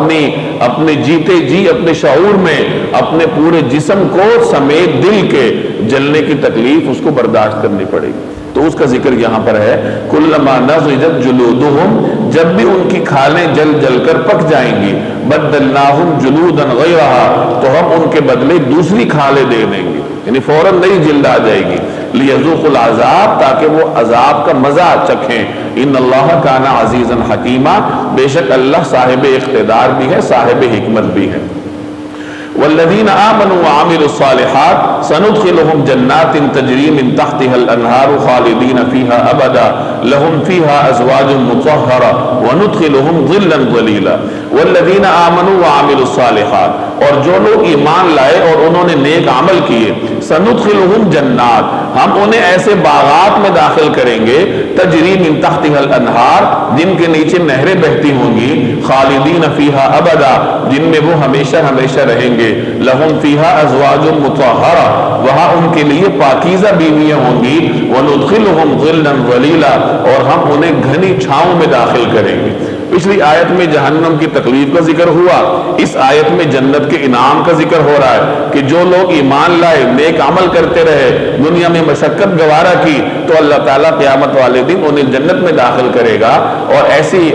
اپنے جیتے جی اپنے شعور میں اپنے پورے جسم کو سمیت دل کے جلنے کی تکلیف اس کو برداشت کرنی پڑے گی۔ تو اس کا ذکر یہاں پر ہے، کلما نضجت جلودہم، جب بھی ان کی کھالیں جل کر پک جائیں گی، بدلناہم جلودا غیرہا، تو ہم ان کے بدلے دوسری کھالیں دے دیں گے، یعنی فوراً نئی جلد آ جائے گی۔ لیذوقوا العذاب، تاکہ وہ عذاب کا مزہ چکھیں۔ ان اللہ کان عزیزا حکیما، بے شک اللہ صاحب اقتدار بھی ہے، صاحب حکمت بھی ہے۔ والذین آمنوا وعملوا الصالحات سندخلهم جنات تجری من تحتها الانہار خالدین فیہا ابدا لهم فیہا ازواج مطہرہ وندخلهم ظلا ظلیلا۔ والذین آمنوا وعملوا الصالحات، اور جو لوگ ایمان لائے اور انہوں نے نیک عمل کیے، سندخلهم جنات، ہم انہیں ایسے باغات میں داخل کریں گے، تجری من تحتها الانہار، جن کے نیچے نہریں بہتی ہوں گی، خالدین فیہا ابدا، جن میں وہ ہمیشہ ہمیشہ رہیں گے، لہم فیہا ازواج مطہرہ، وہاں ان کے لیے پاکیزہ بیویاں ہوں گی، وندخلہم ظلا ظلیلا، اور ہم انہیں گھنی چھاؤں میں داخل کریں گے۔ پچھلی آیت میں جہنم کی تکلیف کا ذکر ہوا، اس آیت میں جنت کے انعام کا ذکر ہو رہا ہے کہ جو لوگ ایمان لائے، نیک عمل کرتے رہے، دنیا میں مشقت گوارا کی، تو اللہ تعالیٰ قیامت والے دن انہیں جنت میں داخل کرے گا، اور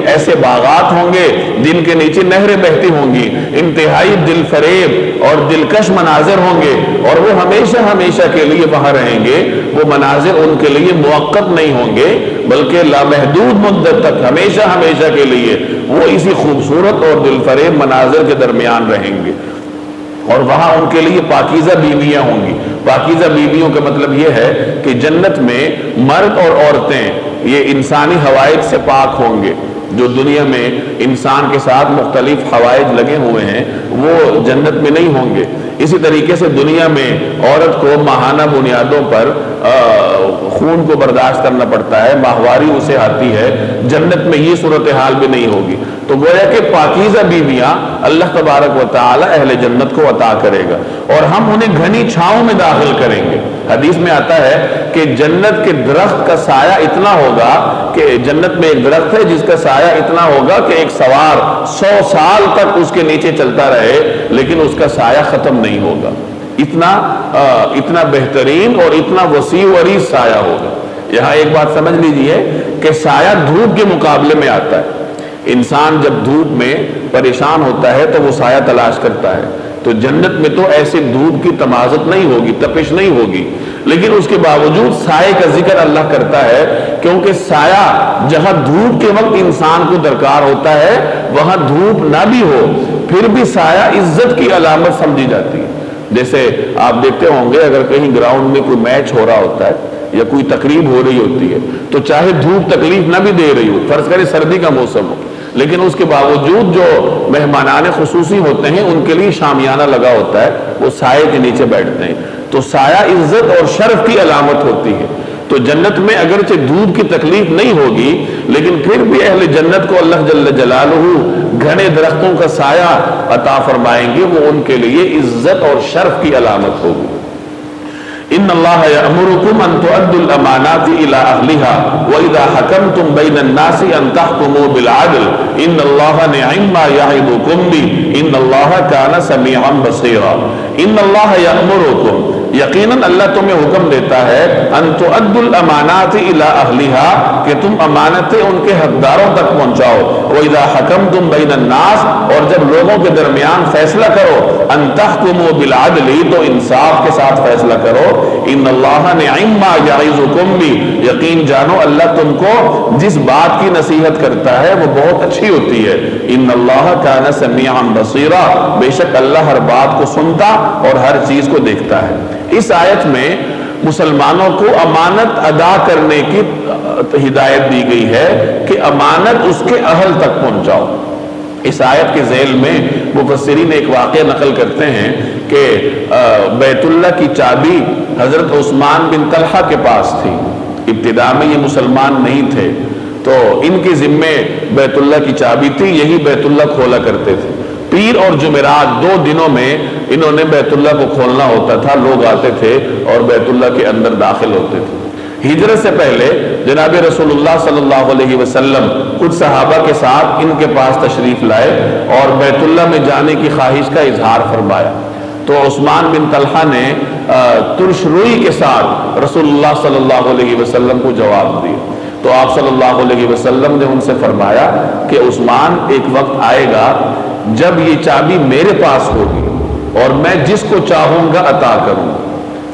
ایسے باغات ہوں گے جن کے نیچے نہریں بہتی ہوں گی، انتہائی دل فریب اور دلکش مناظر ہوں گے، اور وہ ہمیشہ ہمیشہ کے لیے وہاں رہیں گے۔ وہ مناظر ان کے لیے موقت نہیں ہوں گے، بلکہ لامحدود مدت تک، ہمیشہ ہمیشہ کے لیے وہ اسی خوبصورت اور دل فریب مناظر کے درمیان رہیں گے، اور وہاں ان کے لیے پاکیزہ بیویاں ہوں گی۔ پاکیزہ بیویوں کا مطلب یہ ہے کہ جنت میں مرد اور عورتیں یہ انسانی حوائج سے پاک ہوں گے۔ جو دنیا میں انسان کے ساتھ مختلف حوائج لگے ہوئے ہیں وہ جنت میں نہیں ہوں گے۔ اسی طریقے سے دنیا میں عورت کو ماہانہ بنیادوں پر خون کو برداشت کرنا پڑتا ہے، ماہواری اسے آتی ہے، جنت میں یہ صورتحال بھی نہیں ہوگی۔ تو گویا کہ پاکیزہ بیویاں اللہ تبارک و تعالی اہل جنت کو عطا کرے گا، اور ہم انہیں گھنی چھاؤں میں داخل کریں گے۔ حدیث میں آتا ہے کہ جنت کے درخت کا سایہ اتنا ہوگا کہ جنت میں ایک درخت ہے جس کا سایہ اتنا ہوگا کہ ایک سوار 100 سال تک اس کے نیچے چلتا رہے لیکن اس کا سایہ ختم نہیں ہوگا۔ اتنا بہترین اور اتنا وسیع و عریض سایہ ہوگا۔ یہاں ایک بات سمجھ لیجئے کہ سایہ دھوپ کے مقابلے میں آتا ہے۔ انسان جب دھوپ میں پریشان ہوتا ہے تو وہ سایہ تلاش کرتا ہے، تو جنت میں تو ایسے دھوپ کی تمازت نہیں ہوگی، تپش نہیں ہوگی، لیکن اس کے باوجود سائے کا ذکر اللہ کرتا ہے، کیونکہ سایہ جہاں دھوپ کے وقت انسان کو درکار ہوتا ہے وہاں دھوپ نہ بھی ہو پھر بھی سایہ عزت کی علامت سمجھی جاتی ہے۔ جیسے آپ دیکھتے ہوں گے اگر کہیں گراؤنڈ میں کوئی میچ ہو رہا ہوتا ہے یا کوئی تقریب ہو رہی ہوتی ہے تو چاہے دھوپ تکلیف نہ بھی دے رہی ہو، فرض کریں سردی کا موسم ہو، لیکن اس کے باوجود جو مہمانان خصوصی ہوتے ہیں ان کے لیے شامیانہ لگا ہوتا ہے، وہ سائے کے نیچے بیٹھتے ہیں، تو سایہ عزت اور شرف کی علامت ہوتی ہے۔ تو جنت میں اگرچہ دھوپ کی تکلیف نہیں ہوگی لیکن پھر بھی اہل جنت کو اللہ جل جلالہ گھنے درختوں کا سایہ عطا فرمائیں گے، وہ ان کے لیے عزت اور شرف کی علامت ہوگی۔ ان اللہ یأمرکم ان تؤدوا الامانات الی اہلہا واذا حکمتم بین الناس ان تحکموا بالعدل ان اللہ نعم ما یعظکم بہ ان اللہ کان سمیعا بصیرا۔ ان اللہ یأمرکم، یقیناً اللہ تمہیں حکم دیتا ہے، ان تؤدوا الامانات الی اہلہا، کہ تم امانتیں ان کے حقداروں تک پہنچاؤ، واذا حکمتم بین الناس، اور جب لوگوں کے درمیان فیصلہ کرو، ان تحکموا بالعدل، تو انصاف کے ساتھ فیصلہ کرو، ان اللہ نعم ما یعظکم بہ، یقین جانو اللہ تم کو جس بات کی نصیحت کرتا ہے وہ بہت اچھی ہوتی ہے۔ ان اللہ کان سمیعا بصیرا، بے شک اللہ ہر بات کو سنتا اور ہر چیز کو دیکھتا ہے۔ اس آیت میں مسلمانوں کو امانت ادا کرنے کی ہدایت دی گئی ہے کہ امانت اس کے اہل تک پہنچاؤ۔ اس آیت کے ذیل میں مفسرین ایک واقعہ نقل کرتے ہیں کہ بیت اللہ کی چابی حضرت عثمان بن طلحہ کے پاس تھی۔ ابتدا میں یہ مسلمان نہیں تھے تو ان کے ذمے بیت اللہ کی چابی تھی، یہی بیت اللہ کھولا کرتے تھے۔ پیر اور جمعرات 2 دنوں میں انہوں نے بیت اللہ کو کھولنا ہوتا تھا، لوگ آتے تھے اور بیت اللہ کے اندر داخل ہوتے تھے۔ ہجرت سے پہلے جناب رسول اللہ صلی اللہ علیہ وسلم کچھ صحابہ کے ساتھ ان کے پاس تشریف لائے اور بیت اللہ میں جانے کی خواہش کا اظہار فرمایا، تو عثمان بن طلحہ نے ترش روئی کے ساتھ رسول اللہ صلی اللہ علیہ وسلم کو جواب دیا۔ تو آپ صلی اللہ علیہ وسلم نے ان سے فرمایا کہ عثمان، ایک وقت آئے گا جب یہ چابی میرے پاس ہوگی اور میں جس کو چاہوں گا عطا کروں گا۔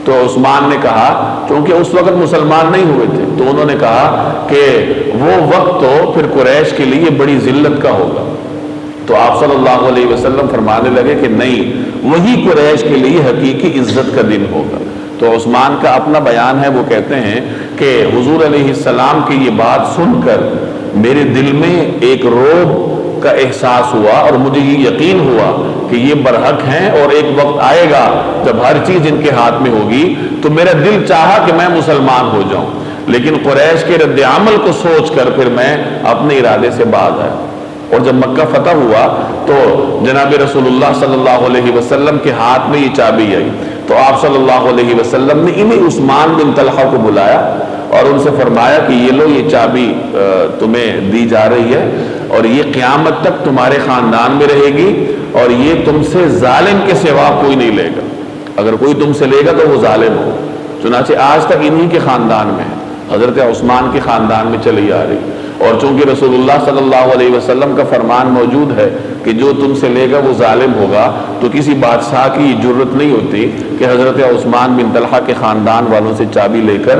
تو عثمان نے کہا، چونکہ اس وقت مسلمان نہیں ہوئے تھے، تو انہوں نے کہا کہ وہ وقت تو پھر قریش کے لیے بڑی ذلت کا ہوگا۔ تو آپ صلی اللہ علیہ وسلم فرمانے لگے کہ نہیں، وہی قریش کے لیے حقیقی عزت کا دن ہوگا۔ تو عثمان کا اپنا بیان ہے، وہ کہتے ہیں کہ حضور علیہ السلام کی یہ بات سن کر میرے دل میں ایک رعب کا احساس ہوا، اور مجھے یہ یقین ہوا کہ یہ برحق ہیں، اور ایک وقت آئے گا جب ہر چیز ان کے ہاتھ میں ہوگی۔ تو میرا دل چاہا کہ میں مسلمان ہو جاؤں، لیکن قریش کے رد عمل کو سوچ کر پھر میں اپنے ارادے سے باز آیا۔ اور جب مکہ فتح ہوا تو جناب رسول اللہ صلی اللہ علیہ وسلم کے ہاتھ میں یہ چابی آئی، تو آپ صلی اللہ علیہ وسلم نے انہیں عثمان بن طلحہ کو بلایا اور ان سے فرمایا کہ یہ لو، یہ چابی تمہیں دی جا رہی ہے، اور یہ قیامت تک تمہارے خاندان میں رہے گی، اور یہ تم سے ظالم کے سوا کوئی نہیں لے گا۔ اگر کوئی تم سے لے گا تو وہ ظالم ہو۔ چنانچہ آج تک انہی کے خاندان میں ہے، حضرت عثمان کے خاندان میں چلی آ رہی، اور چونکہ رسول اللہ صلی اللہ علیہ وسلم کا فرمان موجود ہے کہ جو تم سے لے گا وہ ظالم ہوگا، تو کسی بادشاہ کی یہ جرت نہیں ہوتی کہ حضرت عثمان بن طلحہ کے خاندان والوں سے چابی لے کر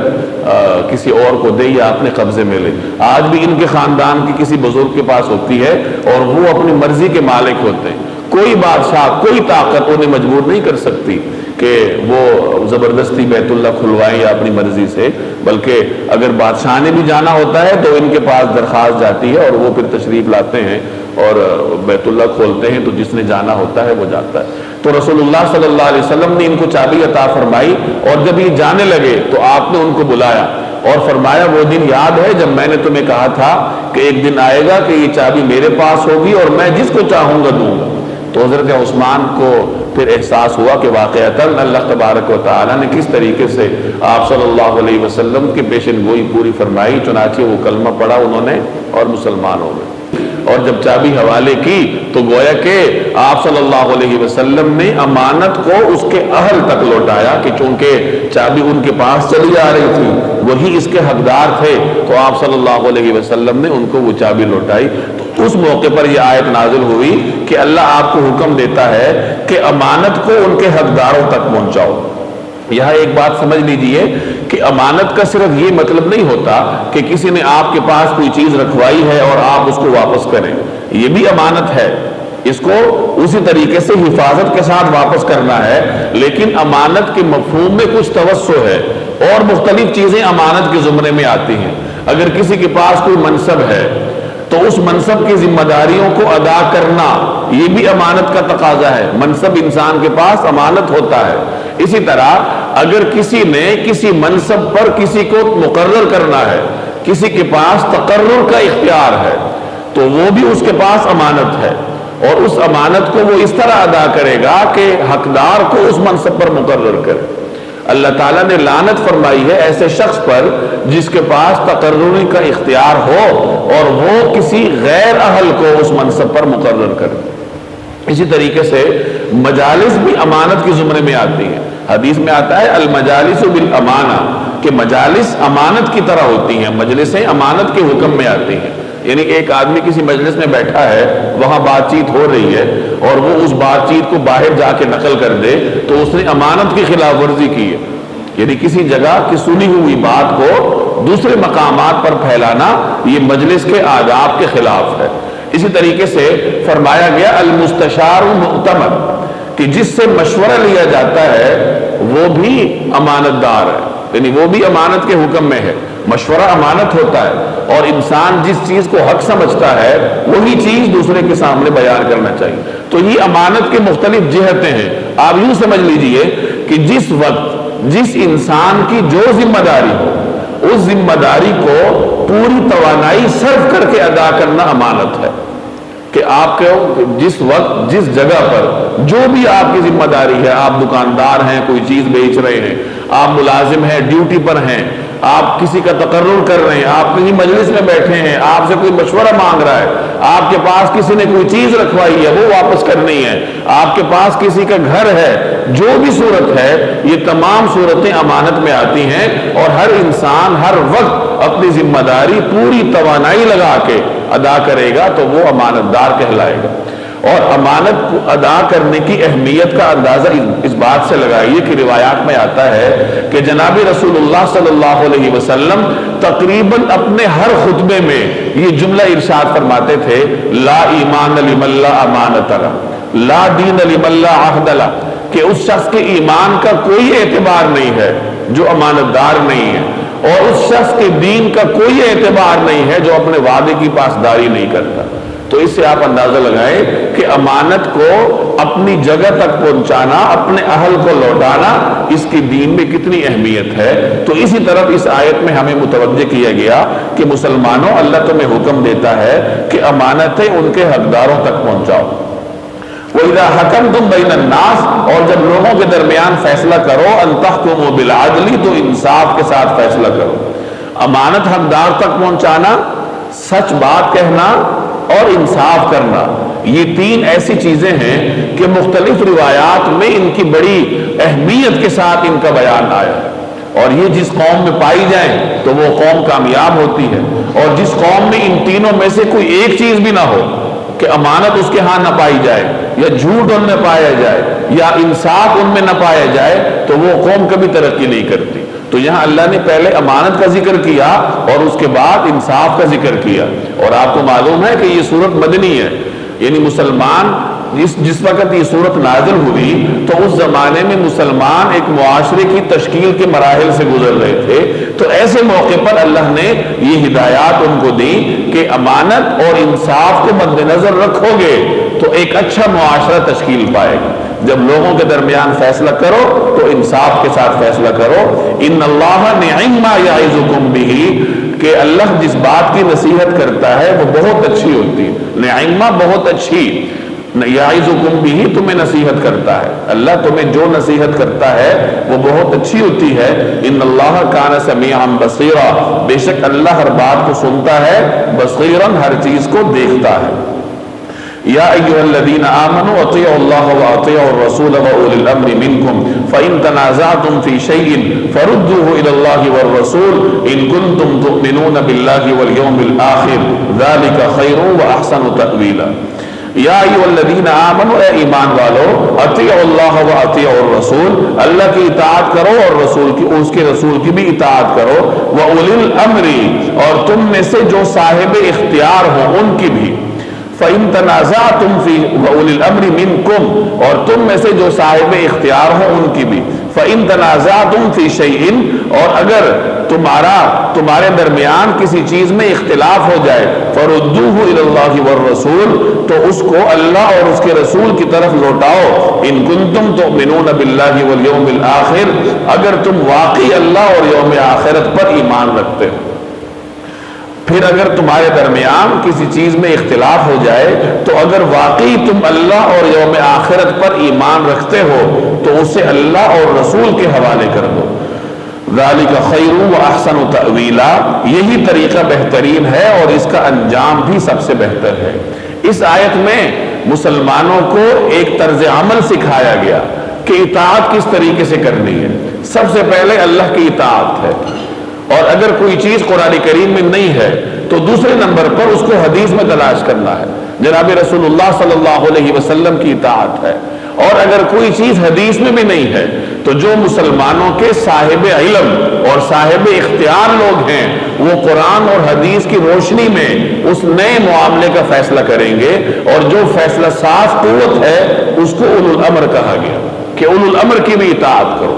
کسی اور کو دے یا اپنے قبضے میں لے۔ آج بھی ان کے خاندان کی کسی بزرگ کے پاس ہوتی ہے اور وہ اپنی مرضی کے مالک ہوتے ہیں، کوئی بادشاہ، کوئی طاقت انہیں مجبور نہیں کر سکتی کہ وہ زبردستی بیت اللہ کھلوائیں یا اپنی مرضی سے، بلکہ اگر بادشاہ نے بھی جانا ہوتا ہے تو ان کے پاس درخواست جاتی ہے اور وہ پھر تشریف لاتے ہیں اور بیت اللہ کھولتے ہیں، تو جس نے جانا ہوتا ہے وہ جاتا ہے۔ تو رسول اللہ صلی اللہ علیہ وسلم نے ان کو چابی عطا فرمائی، اور جب یہ جانے لگے تو آپ نے ان کو بلایا اور فرمایا وہ دن یاد ہے جب میں نے تمہیں کہا تھا کہ ایک دن آئے گا کہ یہ چابی میرے پاس ہوگی اور میں جس کو چاہوں گا دوں گا۔ تو حضرت عثمان کو پھر احساس ہوا کہ واقعتاً اللہ تبارک و تعالیٰ نے کس طریقے سے آپ صلی اللہ علیہ وسلم کی پیشن گوئی پوری فرمائی، چنانچہ وہ کلمہ پڑھا انہوں نے اور مسلمان ہو گئے۔ اور جب چابی حوالے کی تو گویا کہ آپ صلی اللہ علیہ وسلم نے امانت کو اس کے اہل تک لوٹایا، کہ چونکہ چابی ان کے پاس چلی آ رہی تھی، وہی اس کے حقدار تھے، تو آپ صلی اللہ علیہ وسلم نے ان کو وہ چابی لوٹائی۔ تو اس موقع پر یہ آیت نازل ہوئی کہ اللہ آپ کو حکم دیتا ہے کہ امانت کو ان کے حقداروں تک پہنچاؤ۔ یہاں ایک بات سمجھ لیجئے کہ امانت کا صرف یہ مطلب نہیں ہوتا کہ کسی نے آپ کے پاس کوئی چیز رکھوائی ہے اور آپ اس کو واپس کریں، یہ بھی امانت ہے، اس کو اسی طریقے سے حفاظت کے ساتھ واپس کرنا ہے، لیکن امانت کے مفہوم میں کچھ توسع ہے اور مختلف چیزیں امانت کے زمرے میں آتی ہیں۔ اگر کسی کے پاس کوئی منصب ہے تو اس منصب کی ذمہ داریوں کو ادا کرنا یہ بھی امانت کا تقاضا ہے، منصب انسان کے پاس امانت ہوتا ہے۔ اسی طرح اگر کسی نے کسی منصب پر کسی کو مقرر کرنا ہے، کسی کے پاس تقرر کا اختیار ہے، تو وہ بھی اس کے پاس امانت ہے، اور اس امانت کو وہ اس طرح ادا کرے گا کہ حقدار کو اس منصب پر مقرر کرے۔ اللہ تعالیٰ نے لعنت فرمائی ہے ایسے شخص پر جس کے پاس تقرری کا اختیار ہو اور وہ کسی غیر اہل کو اس منصب پر مقرر کرے۔ اسی طریقے سے مجالس بھی امانت کے زمرے میں آتی ہیں۔ حدیث میں آتا ہے المجالس بالامانہ، کہ مجالس امانت کی طرح ہوتی ہیں، مجلسیں امانت کے حکم میں آتی ہیں۔ یعنی ایک آدمی کسی مجلس میں بیٹھا ہے، وہاں بات چیت ہو رہی ہے اور وہ اس بات چیت کو باہر جا کے نقل کر دے تو اس نے امانت کی خلاف ورزی کی ہے۔ یعنی کسی جگہ کی سنی ہوئی بات کو دوسرے مقامات پر پھیلانا یہ مجلس کے آداب کے خلاف ہے۔ اسی طریقے سے فرمایا گیا المستشار المؤتمن، کہ جس سے مشورہ لیا جاتا ہے وہ بھی امانت دار ہے، یعنی وہ بھی امانت کے حکم میں ہے۔ مشورہ امانت ہوتا ہے اور انسان جس چیز کو حق سمجھتا ہے وہی چیز دوسرے کے سامنے بیان کرنا چاہیے۔ تو یہ امانت کے مختلف جہتیں ہیں۔ آپ یوں سمجھ لیجئے کہ جس وقت جس انسان کی جو ذمہ داری ہو اس ذمہ داری کو پوری توانائی صرف کر کے ادا کرنا امانت ہے، کہ آپ کو جس وقت جس جگہ پر جو بھی آپ کی ذمہ داری ہے، آپ دکاندار ہیں، کوئی چیز بیچ رہے ہیں، آپ ملازم ہیں، ڈیوٹی پر ہیں، آپ کسی کا تقرر کر رہے ہیں، آپ کسی مجلس میں بیٹھے ہیں، آپ سے کوئی مشورہ مانگ رہا ہے، آپ کے پاس کسی نے کوئی چیز رکھوائی ہے وہ واپس کرنی ہے، آپ کے پاس کسی کا گھر ہے، جو بھی صورت ہے یہ تمام صورتیں امانت میں آتی ہیں، اور ہر انسان ہر وقت اپنی ذمہ داری پوری توانائی لگا کے ادا کرے گا تو وہ امانت دار کہلائے گا۔ اور امانت کو ادا کرنے کی اہمیت کا اندازہ اس بات سے لگائیے کہ روایات میں آتا ہے کہ جناب رسول اللہ صلی اللہ علیہ وسلم تقریباً اپنے ہر خطبے میں یہ جملہ ارشاد فرماتے تھے، لا ایمان لمن لا امانت له، لا دین لمن لا عہد له، کہ اس شخص کے ایمان کا کوئی اعتبار نہیں ہے جو امانت دار نہیں ہے، اور اس شخص کے دین کا کوئی اعتبار نہیں ہے جو اپنے وعدے کی پاسداری نہیں کرتا۔ تو اس سے آپ اندازہ لگائیں کہ امانت کو اپنی جگہ تک پہنچانا، اپنے اہل کو لوٹانا، اس کی دین میں کتنی اہمیت ہے۔ تو اسی طرف اس آیت میں ہمیں متوجہ کیا گیا کہ مسلمانوں، اللہ تمہیں حکم دیتا ہے کہ امانتیں ان کے حقداروں تک پہنچاؤ۔ وَإِذَا حَكَمْتُمْ بَيْنَ النَّاسِ، اور جب لوگوں کے درمیان فیصلہ کرو، أَن تَحْكُمُوا بِالْعَدْلِ، تو انصاف کے ساتھ فیصلہ کرو۔ امانت حقدار تک پہنچانا، سچ بات کہنا اور انصاف کرنا، یہ تین ایسی چیزیں ہیں کہ مختلف روایات میں ان کی بڑی اہمیت کے ساتھ ان کا بیان آیا ہے، اور یہ جس قوم میں پائی جائیں تو وہ قوم کامیاب ہوتی ہے، اور جس قوم میں ان تینوں میں سے کوئی ایک چیز بھی نہ ہو کہ امانت اس کے ہاں نہ پائی جائے، یا جھوٹ ان میں پایا جائے، یا انصاف ان میں نہ پایا جائے، تو وہ قوم کبھی ترقی نہیں کرتی۔ تو یہاں اللہ نے پہلے امانت کا ذکر کیا اور اس کے بعد انصاف کا ذکر کیا، اور آپ کو معلوم ہے کہ یہ سورت مدنی ہے، یعنی مسلمان جس وقت یہ سورت نازل ہوئی تو اس زمانے میں مسلمان ایک معاشرے کی تشکیل کے مراحل سے گزر رہے تھے، تو ایسے موقع پر اللہ نے یہ ہدایات ان کو دی کہ امانت اور انصاف کو مد نظر رکھو گے تو ایک اچھا معاشرہ تشکیل پائے گا۔ جب لوگوں کے درمیان فیصلہ کرو تو انصاف کے ساتھ فیصلہ کرو۔ ان اللہ نعم ما یعظکم بہ، کہ اللہ جس بات کی نصیحت کرتا ہے وہ بہت اچھی ہوتی ہے۔ نعمہ بہت اچھی، یعظکم بہ تمہیں نصیحت کرتا ہے، اللہ تمہیں جو نصیحت کرتا ہے وہ بہت اچھی ہوتی ہے۔ ان اللہ کان سمیعا بصیرا، بے شک اللہ ہر بات کو سنتا ہے، بصیرا ہر چیز کو دیکھتا ہے۔ یا ایھا الذین آمنوا اطیعوا اللہ واطیعوا الرسول واولی الامر منکم فإن تنازعتم فی شیء فردوه الی اللہ والرسول ان کنتم تؤمنون باللہ والیوم الآخر ذلک خیر واحسن تأویلا۔ یا ایھا الذین آمنوا، اے ایمان والو، اطیعوا اللہ واطیعوا الرسول، اللہ کی اطاعت کرو اور اس کے رسول کی بھی اطاعت کرو، واولی الامر، اور تم میں سے جو صاحب اختیار ہوں ان کی بھی، فَإِن تَنَازَعْتُمْ فِي وَأُولِي الْأَمْرِ مِنْكُمْ، اور تم میں سے جو صاحب اختیار ہوں ان کی بھی، فَإِن تَنَازَعْتُمْ فِي شَيْءٍ، اور اگر تمہارے درمیان کسی چیز میں اختلاف ہو جائے، فَرُدُّوهُ إِلَى اللَّهِ وَالرَّسُولِ، تو اس کو اللہ اور اس کے رسول کی طرف لوٹاؤ، إِن كُنتُمْ تُؤْمِنُونَ بِاللَّهِ وَالْيَوْمِ الْآخِرِ، اگر تم واقعی اللہ اور یوم آخرت پر ایمان رکھتے ہو۔ پھر اگر تمہارے درمیان کسی چیز میں اختلاف ہو جائے تو اگر واقعی تم اللہ اور یوم آخرت پر ایمان رکھتے ہو تو اسے اللہ اور رسول کے حوالے کر دو۔ ذالک خیر واحسن تأویلا، یہی طریقہ بہترین ہے اور اس کا انجام بھی سب سے بہتر ہے۔ اس آیت میں مسلمانوں کو ایک طرز عمل سکھایا گیا کہ اطاعت کس طریقے سے کرنی ہے۔ سب سے پہلے اللہ کی اطاعت ہے، اور اگر کوئی چیز قرآن کریم میں نہیں ہے تو دوسرے نمبر پر اس کو حدیث میں تلاش کرنا ہے، جناب رسول اللہ صلی اللہ علیہ وسلم کی اطاعت ہے۔ اور اگر کوئی چیز حدیث میں بھی نہیں ہے تو جو مسلمانوں کے صاحب علم اور صاحب اختیار لوگ ہیں وہ قرآن اور حدیث کی روشنی میں اس نئے معاملے کا فیصلہ کریں گے، اور جو فیصلہ صاف قوت ہے اس کو اولو الامر کہا گیا کہ اولو الامر کی بھی اطاعت کرو۔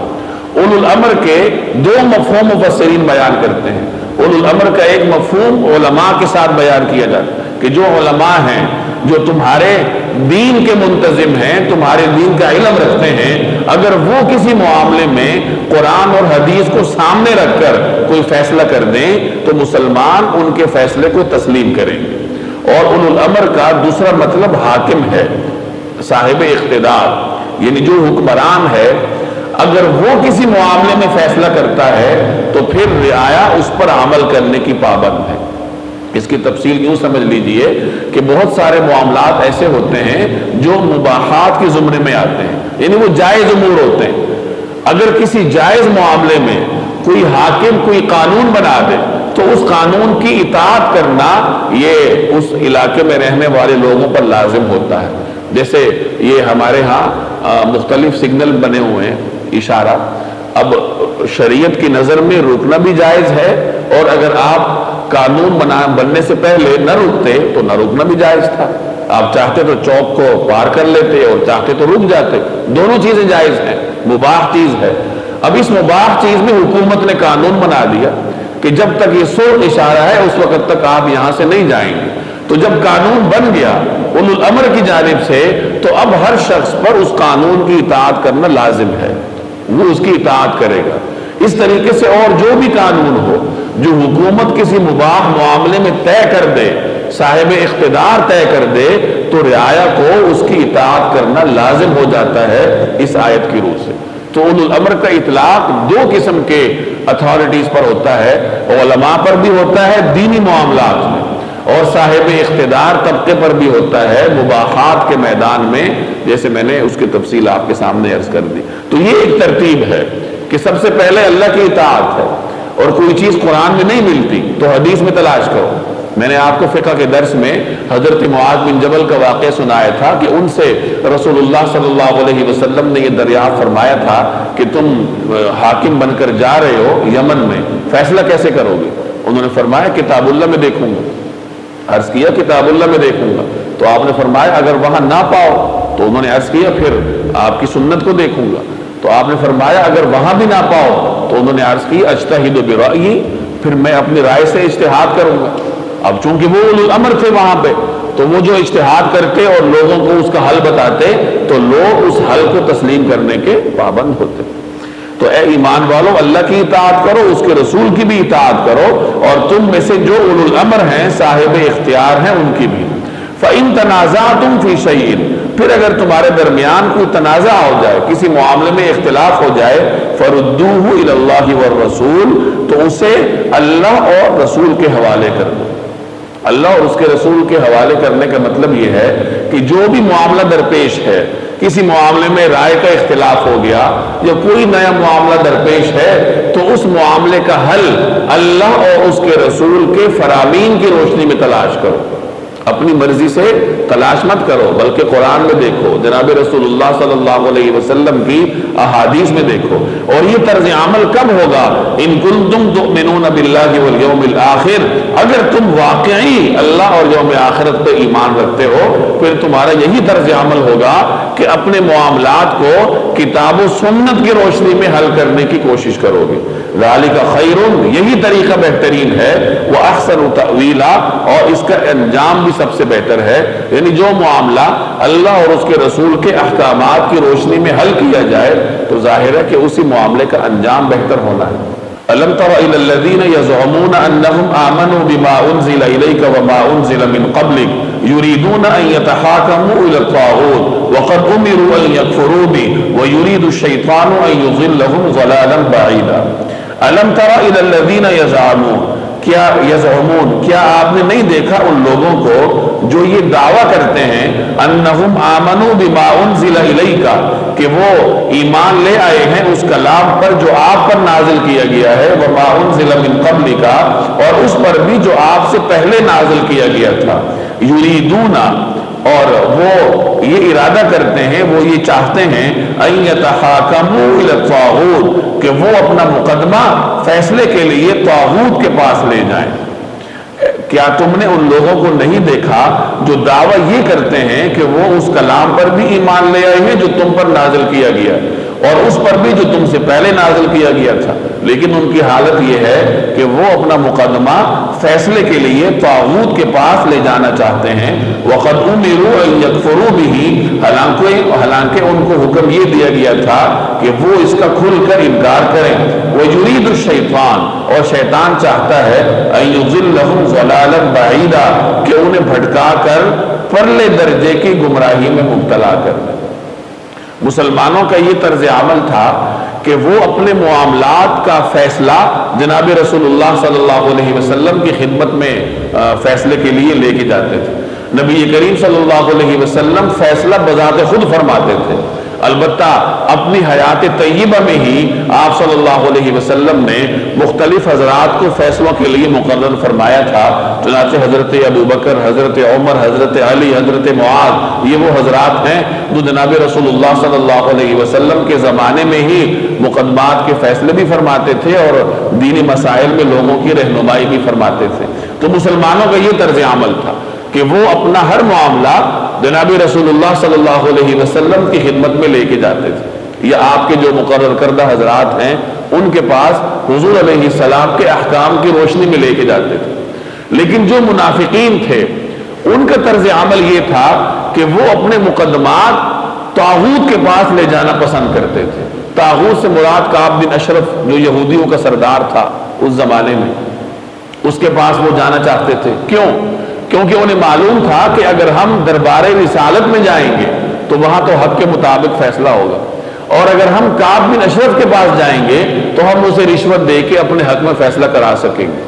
اولو الامر کے دو مفہوم مفسرین بیان کرتے ہیں۔ اولو الامر کا ایک مفہوم علماء کے ساتھ بیان کیا جاتا ہے کہ جو علماء ہیں، جو تمہارے دین کے منتظم ہیں، تمہارے دین کا علم رکھتے ہیں، اگر وہ کسی معاملے میں قرآن اور حدیث کو سامنے رکھ کر کوئی فیصلہ کر دیں تو مسلمان ان کے فیصلے کو تسلیم کریں گے۔ اور اولو الامر کا دوسرا مطلب حاکم ہے، صاحب اقتدار، یعنی جو حکمران ہے، اگر وہ کسی معاملے میں فیصلہ کرتا ہے تو پھر رعایا اس پر عمل کرنے کی پابند ہے۔ اس کی تفصیل یوں سمجھ لیجئے کہ بہت سارے معاملات ایسے ہوتے ہیں جو مباحات کے زمرے میں آتے ہیں، یعنی وہ جائز امور ہوتے ہیں۔ اگر کسی جائز معاملے میں کوئی حاکم کوئی قانون بنا دے تو تو اس قانون کی اطاعت کرنا یہ اس علاقے میں رہنے والے لوگوں پر لازم ہوتا ہے. جیسے یہ ہمارے ہاں مختلف سگنل بنے ہوئے ہیں اشارہ. اب شریعت کی نظر میں رکنا بھی جائز ہے، اور اگر آپ قانون بننے سے پہلے نہ رکتے تو نہ رکنا بھی جائز تھا. آپ چاہتے تو چوک کو پار کر لیتے اور چاہتے تو رک جاتے. دونوں چیزیں جائز ہیں، مباح چیز ہے. اب اس مباح چیز میں حکومت نے قانون بنا دیا کہ جب تک یہ سرخ اشارہ ہے اس وقت تک آپ یہاں سے نہیں جائیں گے. تو جب قانون بن گیا اولو الامر کی جانب سے، تو اب ہر شخص پر اس قانون کی اطاعت کرنا لازم ہے، وہ اس کی اطاعت کرے گا. اس طریقے سے اور جو بھی قانون ہو جو حکومت کسی مباح معاملے میں طے کر دے، صاحب اقتدار طے کر دے، تو رعایا کو اس کی اطاعت کرنا لازم ہو جاتا ہے اس آیت کی روح سے. تو اولو الامر کا اطلاق دو قسم کے اتھارٹیز پر ہوتا ہے، علماء پر بھی ہوتا ہے دینی معاملات میں، اور صاحب اقتدار طبقے پر بھی ہوتا ہے مباحات کے میدان میں، جیسے میں نے اس کی تفصیل آپ کے سامنے عرض کر دی. تو یہ ایک ترتیب ہے کہ سب سے پہلے اللہ کی اطاعت ہے، اور کوئی چیز قرآن میں نہیں ملتی تو حدیث میں تلاش کرو. میں نے آپ کو فقہ کے درس میں حضرت معاذ بن جبل کا واقعہ سنایا تھا کہ ان سے رسول اللہ صلی اللہ علیہ وسلم نے یہ دریافت فرمایا تھا کہ تم حاکم بن کر جا رہے ہو یمن میں، فیصلہ کیسے کرو گے؟ انہوں نے فرمایا کتاب اللہ میں دیکھوں گا. عرض کیا کتاب اللہ میں دیکھوں گا. تو آپ نے فرمایا اگر وہاں نہ پاؤ؟ تو انہوں نے عرض کیا پھر آپ کی سنت کو دیکھوں گا. تو آپ نے فرمایا اگر وہاں بھی نہ پاؤ؟ تو انہوں نے عرض کی اجتہد برأیی، پھر میں اپنی رائے سے اجتہاد کروں گا. اب چونکہ وہ اولو الامر تھے وہاں پہ، تو وہ جو اجتہاد کرتے اور لوگوں کو اس کا حل بتاتے تو لوگ اس حل کو تسلیم کرنے کے پابند ہوتے. تو اے ایمان والو، اللہ کی اطاعت کرو، اس کے رسول کی بھی اطاعت کرو، اور تم میں سے جو اولو الامر ہیں، صاحب اختیار ہیں، ان کی بھی. فَإِن تَنَازَعْتُمْ فِي شَيْءٍ، پھر اگر تمہارے درمیان کوئی تنازع ہو جائے، کسی معاملے میں اختلاف ہو جائے، فَرُدُّوهُ إِلَى اللَّهِ وَالرَّسُولِ، تو اسے اللہ اور رسول کے حوالے کر دو. اللہ اور اس کے رسول کے حوالے کرنے کا مطلب یہ ہے کہ جو بھی معاملہ درپیش ہے، کسی معاملے میں رائے کا اختلاف ہو گیا یا کوئی نیا معاملہ درپیش ہے، تو اس معاملے کا حل اللہ اور اس کے رسول کے فرامین کی روشنی میں تلاش کرو. اپنی مرضی سے تلاش مت کرو، بلکہ قرآن میں دیکھو، جناب رسول اللہ صلی اللہ علیہ وسلم کی احادیث میں دیکھو. اور یہ طرز عمل کب ہوگا؟ ان کنتم تؤمنون باللہ والیوم الآخر، اگر تم واقعی اللہ اور یوم آخرت پہ ایمان رکھتے ہو، پھر تمہارا یہی طرز عمل ہوگا کہ اپنے معاملات کو کتاب و سنت کی روشنی میں حل کرنے کی کوشش کرو گے. ذالک خیر، یہی طریقہ بہترین ہے، واحسن تأویلا، اور اس کا انجام بھی سب سے بہتر ہے. یعنی جو معاملہ اللہ اور اس کے رسول کے احکامات کی روشنی میں حل کیا جائے تو ظاہر ہے کہ اسی معاملے کا انجام بہتر ہونا ہے. أَلَمْ تَرَ إِلَى الَّذِينَ يَزْعُمُونَ أَنَّهُمْ آمَنُوا بِمَا أُنزِلَ إِلَيْكَ وَمَا أُنزِلَ مِنْ قَبْلِكَ يُرِيدُونَ أَنْ يَتَحَاكَمُوا إِلَى الطَّاغُوتِ وَقَدْ أُمِرُوا أَنْ يَكْفُرُوا بِهِ وَيُرِيدُ الشَّيْطَانُ أَنْ يُضِلَّهُمْ ضَلَالًا بَعِيدًا. أَلَمْ تَرَ إِلَى الَّذِينَ يَزْعُمُونَ، کیا یزعمون، کیا آپ نے نہیں دیکھا ان لوگوں کو جو یہ دعویٰ کرتے ہیں انہم آمنوا بما انزل الیکا، کہ وہ ایمان لے آئے ہیں اس کلام پر جو آپ پر نازل کیا گیا ہے، وما انزل من قبلکا، اور اس پر بھی جو آپ سے پہلے نازل کیا گیا تھا. یریدون، اور وہ یہ ارادہ کرتے ہیں، وہ یہ چاہتے ہیں ان یتحاکموا الی الطاغوت، کہ وہ اپنا مقدمہ فیصلے کے لیے طاغوت کے پاس لے جائیں. کیا تم نے ان لوگوں کو نہیں دیکھا جو دعویٰ یہ کرتے ہیں کہ وہ اس کلام پر بھی ایمان لے آئے ہیں جو تم پر نازل کیا گیا، اور اس پر بھی جو تم سے پہلے نازل کیا گیا تھا، لیکن ان کی حالت یہ ہے کہ وہ اپنا مقدمہ فیصلے کے لیے طاغوت کے پاس لے جانا چاہتے ہیں. وَقَدْ أُمِرُوا أَن يَكْفُرُوا بِهِ، حالانکہ ان کو حکم یہ دیا گیا تھا کہ وہ اس کا کھل کر انکار کریں. وَيُرِيدُ الشَّيْطَانُ، اور شیطان چاہتا ہے أَن يُضِلَّهُمْ ضَلَالًا بَعِيدًا، کہ انہیں بھٹکا کر پرلے درجے کی گمراہی میں مبتلا کر دے. مسلمانوں کا یہ طرز عمل تھا کہ وہ اپنے معاملات کا فیصلہ جناب رسول اللہ صلی اللہ علیہ وسلم کی خدمت میں فیصلے کے لیے لے کے جاتے تھے. نبی کریم صلی اللہ علیہ وسلم فیصلہ بذات خود فرماتے تھے. البتہ اپنی حیات طیبہ میں ہی آپ صلی اللہ علیہ وسلم نے مختلف حضرات کو فیصلوں کے لیے مقرر فرمایا تھا. چنانچہ حضرت ابو بکر، حضرت عمر، حضرت علی، حضرت معاذ، یہ وہ حضرات ہیں جو جناب رسول اللہ صلی اللہ علیہ وسلم کے زمانے میں ہی مقدمات کے فیصلے بھی فرماتے تھے اور دینی مسائل میں لوگوں کی رہنمائی بھی فرماتے تھے. تو مسلمانوں کا یہ طرز عمل تھا کہ وہ اپنا ہر معاملہ جناب رسول اللہ صلی اللہ علیہ وسلم کی خدمت میں لے کے جاتے تھے، یا آپ کے جو مقرر کردہ حضرات ہیں ان کے پاس حضور علیہ السلام کے احکام کی روشنی میں لے کے جاتے تھے. لیکن جو منافقین تھے ان کا طرز عمل یہ تھا کہ وہ اپنے مقدمات طاغوت کے پاس لے جانا پسند کرتے تھے. طاغوت سے مراد کعب بن اشرف جو یہودیوں کا سردار تھا اس زمانے میں، اس کے پاس وہ جانا چاہتے تھے. کیوں؟ کیونکہ انہیں معلوم تھا کہ اگر ہم دربار رسالت میں جائیں گے تو وہاں تو حق کے مطابق فیصلہ ہوگا، اور اگر ہم کعب بن اشرف کے پاس جائیں گے تو ہم اسے رشوت دے کے اپنے حق میں فیصلہ کرا سکیں گے.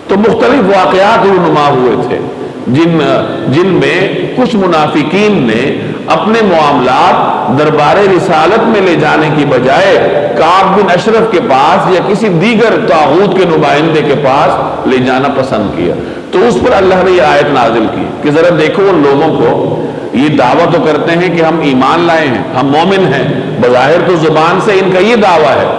تو مختلف واقعات رونما ہوئے تھے جن میں کچھ منافقین نے اپنے معاملات دربار رسالت میں لے جانے کی بجائے کعب بن اشرف کے پاس یا کسی دیگر طاغوت کے نمائندے کے پاس لے جانا پسند کیا. تو اس پر اللہ نے یہ آیت نازل کی کہ ذرا دیکھو ان لوگوں کو، یہ دعویٰ تو کرتے ہیں کہ ہم ایمان لائے ہیں، ہم مومن ہیں، بظاہر تو زبان سے ان کا یہ دعویٰ ہے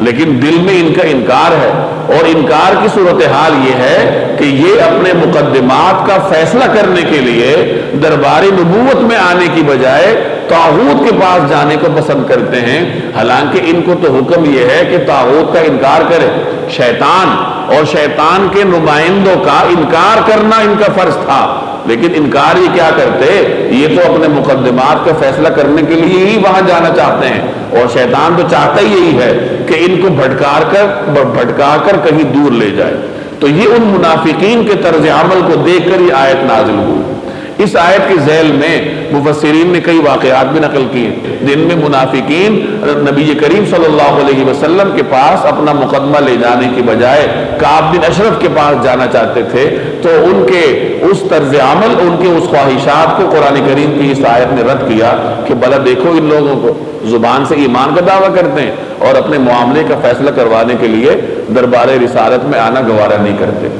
لیکن دل میں ان کا انکار ہے. اور انکار کی صورتحال یہ ہے کہ یہ اپنے مقدمات کا فیصلہ کرنے کے لیے دربار نبوت میں آنے کی بجائے طاغوت کے پاس جانے کو پسند کرتے ہیں. حالانکہ ان کو تو حکم یہ ہے کہ طاغوت کا انکار کرے. شیطان اور شیطان کے نمائندوں کا انکار کرنا ان کا فرض تھا، لیکن انکار یہ کیا کرتے، یہ تو اپنے مقدمات کا فیصلہ کرنے کے لیے ہی وہاں جانا چاہتے ہیں، اور شیطان تو چاہتا ہی یہی ہے کہ ان کو بھٹکا کر کہیں دور لے جائے. تو یہ ان منافقین کے طرز عمل کو دیکھ کر یہ آیت نازل ہوئی. اس آیت کی ذیل میں مفسرین نے کئی واقعات بھی نقل کیے جن میں منافقین نبی کریم صلی اللہ علیہ وسلم کے پاس اپنا مقدمہ لے جانے کی بجائے کعب بن اشرف کے پاس جانا چاہتے تھے. تو ان کے اس طرز عمل، ان کے اس خواہشات کو قرآن کریم کی اس آیت نے رد کیا کہ بھلا دیکھو ان لوگوں کو، زبان سے ایمان کا دعویٰ کرتے ہیں اور اپنے معاملے کا فیصلہ کروانے کے لیے دربار رسالت میں آنا گوارا نہیں کرتے.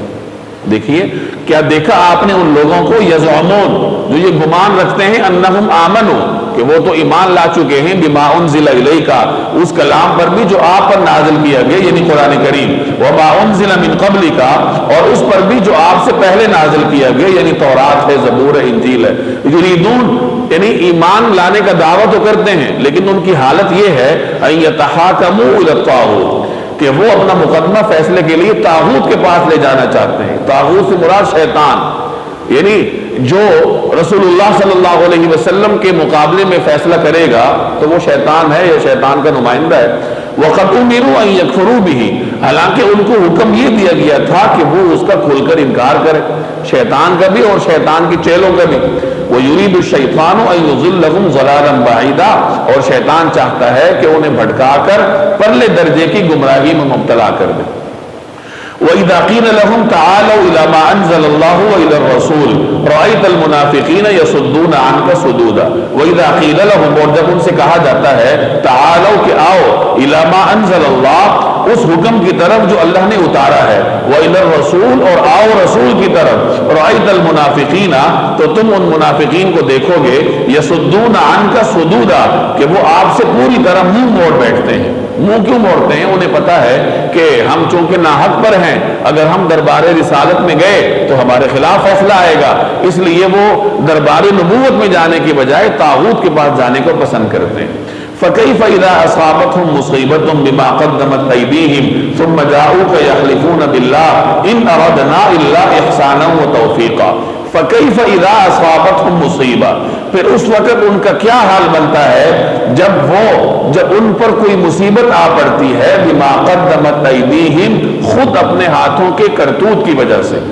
دیکھیے کیا دیکھا آپ نے ان لوگوں کو، یزعمون، جو یہ گمان رکھتے ہیں، انہم آمنوا، کہ وہ تو ایمان لا چکے ہیں، بما انزل الیک، اس کلام پر بھی جو آپ پر نازل کیا گیا یعنی قرآن کریم، وما انزل من قبلک، اور اس پر بھی جو آپ سے پہلے نازل کیا گیا یعنی تورات ہے، زبور ہے، انجیل ہے. یریدون، یعنی ایمان لانے کا دعویٰ تو کرتے ہیں لیکن ان کی حالت یہ ہے ان یتحاکموا الی الطاغوت، کہ وہ اپنا مقدمہ فیصلے کے لیے طاغوت کے پاس لے جانا چاہتے ہیں. طاغوت سے مراد شیطان، یعنی جو رسول اللہ صلی اللہ علیہ وسلم کے مقابلے میں فیصلہ کرے گا تو وہ شیطان ہے یا شیطان کا نمائندہ ہے. وَقَدْ أُمِرُوا أَن يَكْفُرُوا بِهِ، حالانکہ ان کو حکم یہ دیا گیا تھا کہ وہ اس کا کھل کر انکار کرے، شیطان کا بھی اور شیطان کی چیلوں کا بھی. وَيُرِيدُ الشَّيْطَانُ أَن يُضِلَّهُمْ ضَلَالًا بَعِيدًا، اور شیطان چاہتا ہے کہ انہیں بھٹکا کر پرلے درجے کی گمراہی میں مبتلا کر دے. وَإِذَا قِيلَ لَهُمْ تَعَالَوْا إِلَى مَا أَنزَلَ اللَّهُ وَإِلَى الرَّسُولِ رَأَيْتَ الْمُنَافِقِينَ يَصُدُّونَ عَنْكَ صُدُودًا. وَإِذَا قِيلَ لَهُمْ، اور جب ان سے کہا جاتا ہے تعالوا، کہ آؤ، إِلَى مَا أَنزَلَ اللَّهُ، اس حکم کی طرف جو اللہ نے اتارا ہے، وَإِلَى الرَّسُولِ، اور آؤ رسول کی طرف، رَأَيْتَ الْمُنَافِقِينَ، تو تم ان منافقین کو دیکھو گے، يَصُدُّونَ عَنْكَ صُدُودًا، کہ وہ آپ سے پوری طرح منہ موڑ بیٹھتے ہیں. منہ کیوں موڑتے ہیں؟ انہیں پتا ہے کہ ہم چونکہ ناحق پر ہیں، اگر ہم دربار رسالت میں گئے تو ہمارے خلاف فیصلہ آئے گا، اس لیے وہ دربار نبوت میں جانے کی بجائے طاغوت کے پاس جانے کو پسند کرتے ہیں. فَكَيْفَ إِذَا أَصَابَتْهُمْ مُصِيبَةٌ بِمَا قَدَّمَتْ أَيْدِيهِمْ ثُمَّ جَاءُوكَ يَحْلِفُونَ بِاللَّهِ إِنْ أَرَدْنَا إِلَّا إِحْسَانًا وَتَوْفِيقًا. فَكَيْفَ إِذَا أَصَابَتْهُمْ مُصِيبَةٌ، پھر اس وقت ان کا کیا حال بنتا ہے جب ان پر کوئی مصیبت آ پڑتی ہے، بِمَا قَدَّمَتْ أَيْدِيهِمْ، خود اپنے ہاتھوں کے کرتوت کی وجہ سے.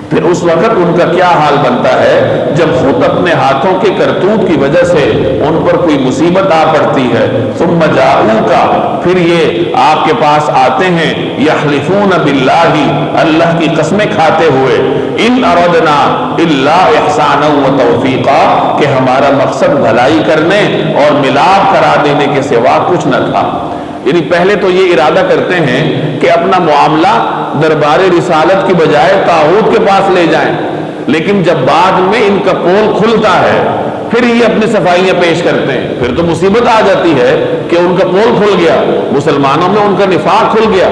پھر اس وقت ان کا کیا حال بنتا ہے جب خود اپنے ہاتھوں کے کرتوت کی وجہ سے ان پر کوئی مصیبت آ پڑتی ہے. ثم جاؤک، پھر یہ آپ کے پاس آتے ہیں، یحلفون باللہ، اللہ کی قسمیں کھاتے ہوئے، ان اردنا الا احسانا و توفیقا، کہ ہمارا مقصد بھلائی کرنے اور ملاپ کرا دینے کے سوا کچھ نہ تھا۔ یعنی پہلے تو یہ ارادہ کرتے ہیں کہ اپنا معاملہ دربار رسالت کی بجائے طاغوت کے پاس لے جائیں، لیکن جب بعد میں ان کا پول کھلتا ہے پھر یہ اپنی صفائیاں پیش کرتے ہیں، پھر تو مصیبت آ جاتی ہے کہ ان کا پول کھل گیا، مسلمانوں میں ان کا نفاق کھل گیا،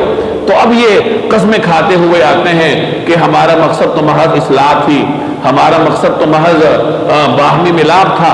تو اب یہ قسمیں کھاتے ہوئے آتے ہیں کہ ہمارا مقصد تو محض اصلاح تھی، ہمارا مقصد تو محض باہمی ملاپ تھا۔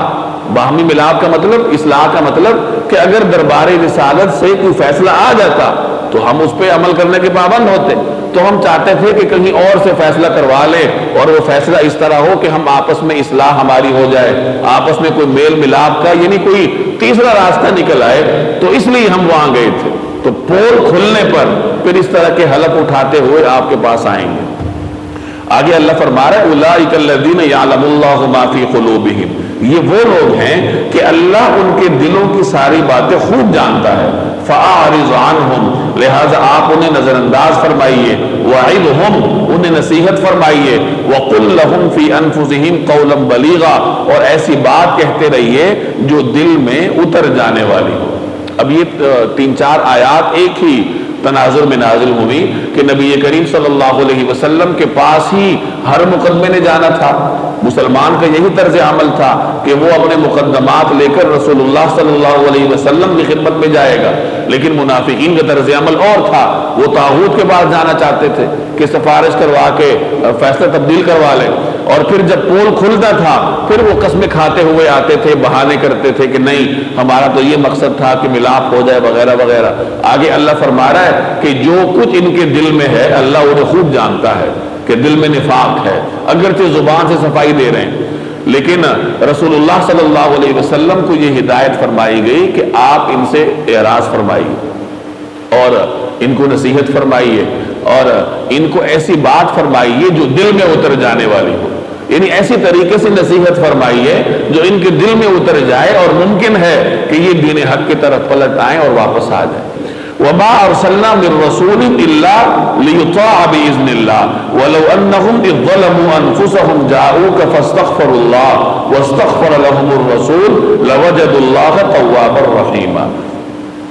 باہمی ملاپ کا مطلب، اصلاح کا مطلب کہ اگر دربار رسالت سے کوئی فیصلہ آ جاتا تو ہم اس پہ عمل کرنے کے پابند ہوتے، تو ہم چاہتے تھے کہ کہیں اور سے فیصلہ کروا لیں، اور وہ فیصلہ اس طرح ہو کہ ہم آپس میں اصلاح ہماری ہو جائے، آپس میں کوئی میل ملاپ کا یعنی کوئی تیسرا راستہ نکل آئے، تو اس لیے ہم وہاں گئے تھے۔ تو پول کھلنے پر پھر اس طرح کے حلف اٹھاتے ہوئے آپ کے پاس آئیں گے۔ آگے اللہ فرما رہا ہے اولئک الذین یعلم اللہ ما فی قلوبہم، یہ وہ لوگ ہیں کہ اللہ ان کے دلوں کی ساری باتیں خوب جانتا ہے۔ فاعرض عنہم، لہذا آپ انہیں نظر انداز فرمائیے، وعظہم، انہیں نصیحت فرمائیے، وقل لہم فی انفسہم قولا بلیغا، اور ایسی بات کہتے رہیے جو دل میں اتر جانے والی ہو۔ اب یہ 3-4 آیات ایک ہی تناظر میں نازل ہوئی کہ نبی کریم صلی اللہ علیہ وسلم کے پاس ہی ہر مقدمے نے جانا تھا۔ مسلمان کا یہی طرز عمل تھا کہ وہ اپنے مقدمات لے کر رسول اللہ صلی اللہ علیہ وسلم کی خدمت میں جائے گا، لیکن منافقین کا طرز عمل اور تھا، وہ طاغوت کے پاس جانا چاہتے تھے کہ سفارش کروا کے فیصلہ تبدیل کروا لیں، اور پھر جب پول کھلتا تھا پھر وہ قسمیں کھاتے ہوئے آتے تھے، بہانے کرتے تھے کہ نہیں ہمارا تو یہ مقصد تھا کہ ملاپ ہو جائے وغیرہ وغیرہ۔ آگے اللہ فرما رہا ہے کہ جو کچھ ان کے دل میں ہے اللہ انہیں خوب جانتا ہے کہ دل میں نفاق ہے، اگرچہ زبان سے صفائی دے رہے ہیں، لیکن رسول اللہ صلی اللہ علیہ وسلم کو یہ ہدایت فرمائی گئی کہ آپ ان سے اعراض فرمائیے اور ان کو نصیحت فرمائیے اور ان کو ایسی بات فرمائیے جو دل میں اتر جانے والی ہو، یعنی ایسی طریقے سے نصیحت فرمائیے جو ان کے دل میں اتر جائے اور ممکن ہے کہ یہ دین حق کی طرف پلٹ آئیں اور واپس آ جائیں۔ وما ارسلنا من رسول الا ليطاع باذن الله ولو انهم اذ ظلموا انفسهم جاءوك فاستغفروا الله واستغفر لهم الرسول لوجدوا الله توابا رحيما۔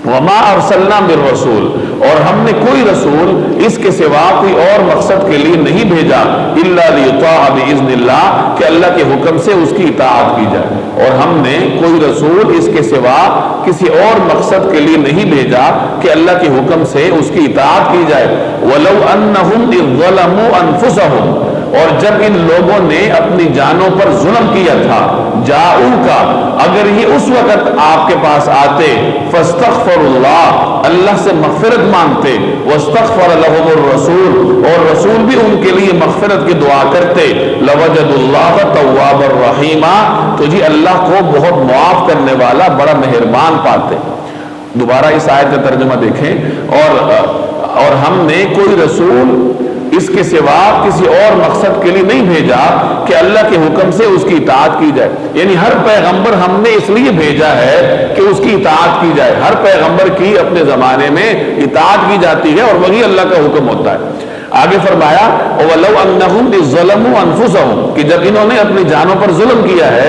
وما ارسلنا من رسول، اور ہم نے کوئی رسول اس کے سوا کوئی اور مقصد کے لیے نہیں بھیجا، الا لیطاع باذن اللہ، کہ اللہ کے حکم سے اس کی اطاعت کی جائے، اور ہم نے کوئی رسول اس کے سوا کسی اور مقصد کے لیے نہیں بھیجا کہ اللہ کے حکم سے اس کی اطاعت کی جائے۔ ولو انہم اذ ظلموا انفسہم، اور جب ان لوگوں نے اپنی جانوں پر ظلم کیا تھا، جاؤکا، اگر یہ اس وقت آپ کے پاس آتے، فاستغفر اللہ، اللہ سے مغفرت مانگتے، واستغفر لهم الرسول، اور رسول بھی ان کے لیے مغفرت کی دعا کرتے، لوجد اللہ توابا رحیما، تو جی اللہ کو بہت معاف کرنے والا بڑا مہربان پاتے۔ دوبارہ اس آیت کا ترجمہ دیکھیں، اور ہم نے کوئی رسول اس کے سوا کسی اور مقصد کے لیے نہیں بھیجا کہ اللہ کے حکم سے اس کی اطاعت کی جائے، یعنی ہر پیغمبر ہم نے اس لیے بھیجا ہے کہ اس کی اطاعت کی جائے، ہر پیغمبر کی اپنے زمانے میں اطاعت کی جاتی ہے اور وہی اللہ کا حکم ہوتا ہے۔ آگے فرمایا وَلَوْ أَنَّهُمْ إِذْ ظَلَمُوا أَنفُسَهُمْ، کہ جب انہوں نے اپنی جانوں پر ظلم کیا ہے،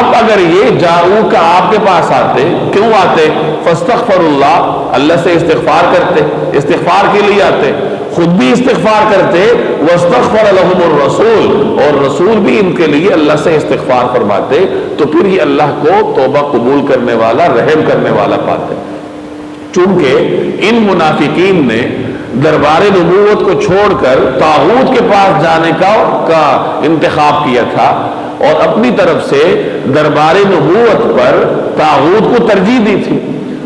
اب اگر یہ جاؤ کا آپ کے پاس آتے، کیوں آتے؟ فاستغفر اللہ، اللہ سے استغفار کرتے، استغفار کے لیے آتے، خود بھی استغفار کرتے، واستغفر لهم الرسول، اور رسول بھی ان کے لیے اللہ سے استغفار فرماتے، تو پھر یہ اللہ کو توبہ قبول کرنے والا، رحم کرنے والا پاتے۔ چونکہ ان منافقین نے دربار نبوت کو چھوڑ کر طاغوت کے پاس جانے کا انتخاب کیا تھا، اور اپنی طرف سے دربار نبوت پر طاغوت کو ترجیح دی تھی،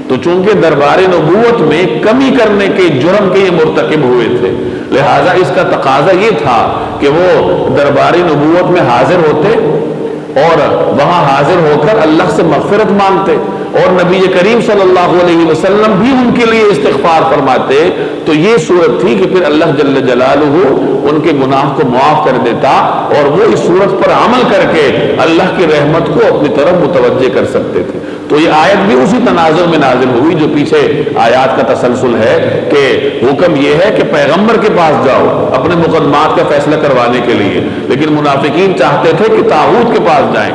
تو چونکہ دربار نبوت میں کمی کرنے کے جرم کے یہ مرتکب ہوئے تھے، لہٰذا اس کا تقاضا یہ تھا کہ وہ دربار نبوت میں حاضر ہوتے اور وہاں حاضر ہو کر اللہ سے مغفرت مانگتے، اور نبی کریم صلی اللہ علیہ وسلم بھی ان کے لیے استغفار فرماتے تو یہ صورت تھی کہ پھر اللہ جل جلالہ ان کے گناہ کو معاف کر دیتا اور وہ اس صورت پر عمل کر کے اللہ کی رحمت کو اپنی طرف متوجہ کر سکتے تھے۔ تو یہ آیت بھی اسی تناظر میں نازل ہوئی جو پیچھے آیات کا تسلسل ہے کہ حکم یہ ہے کہ پیغمبر کے پاس جاؤ اپنے مقدمات کا فیصلہ کروانے کے لیے، لیکن منافقین چاہتے تھے کہ طاغوت کے پاس جائیں۔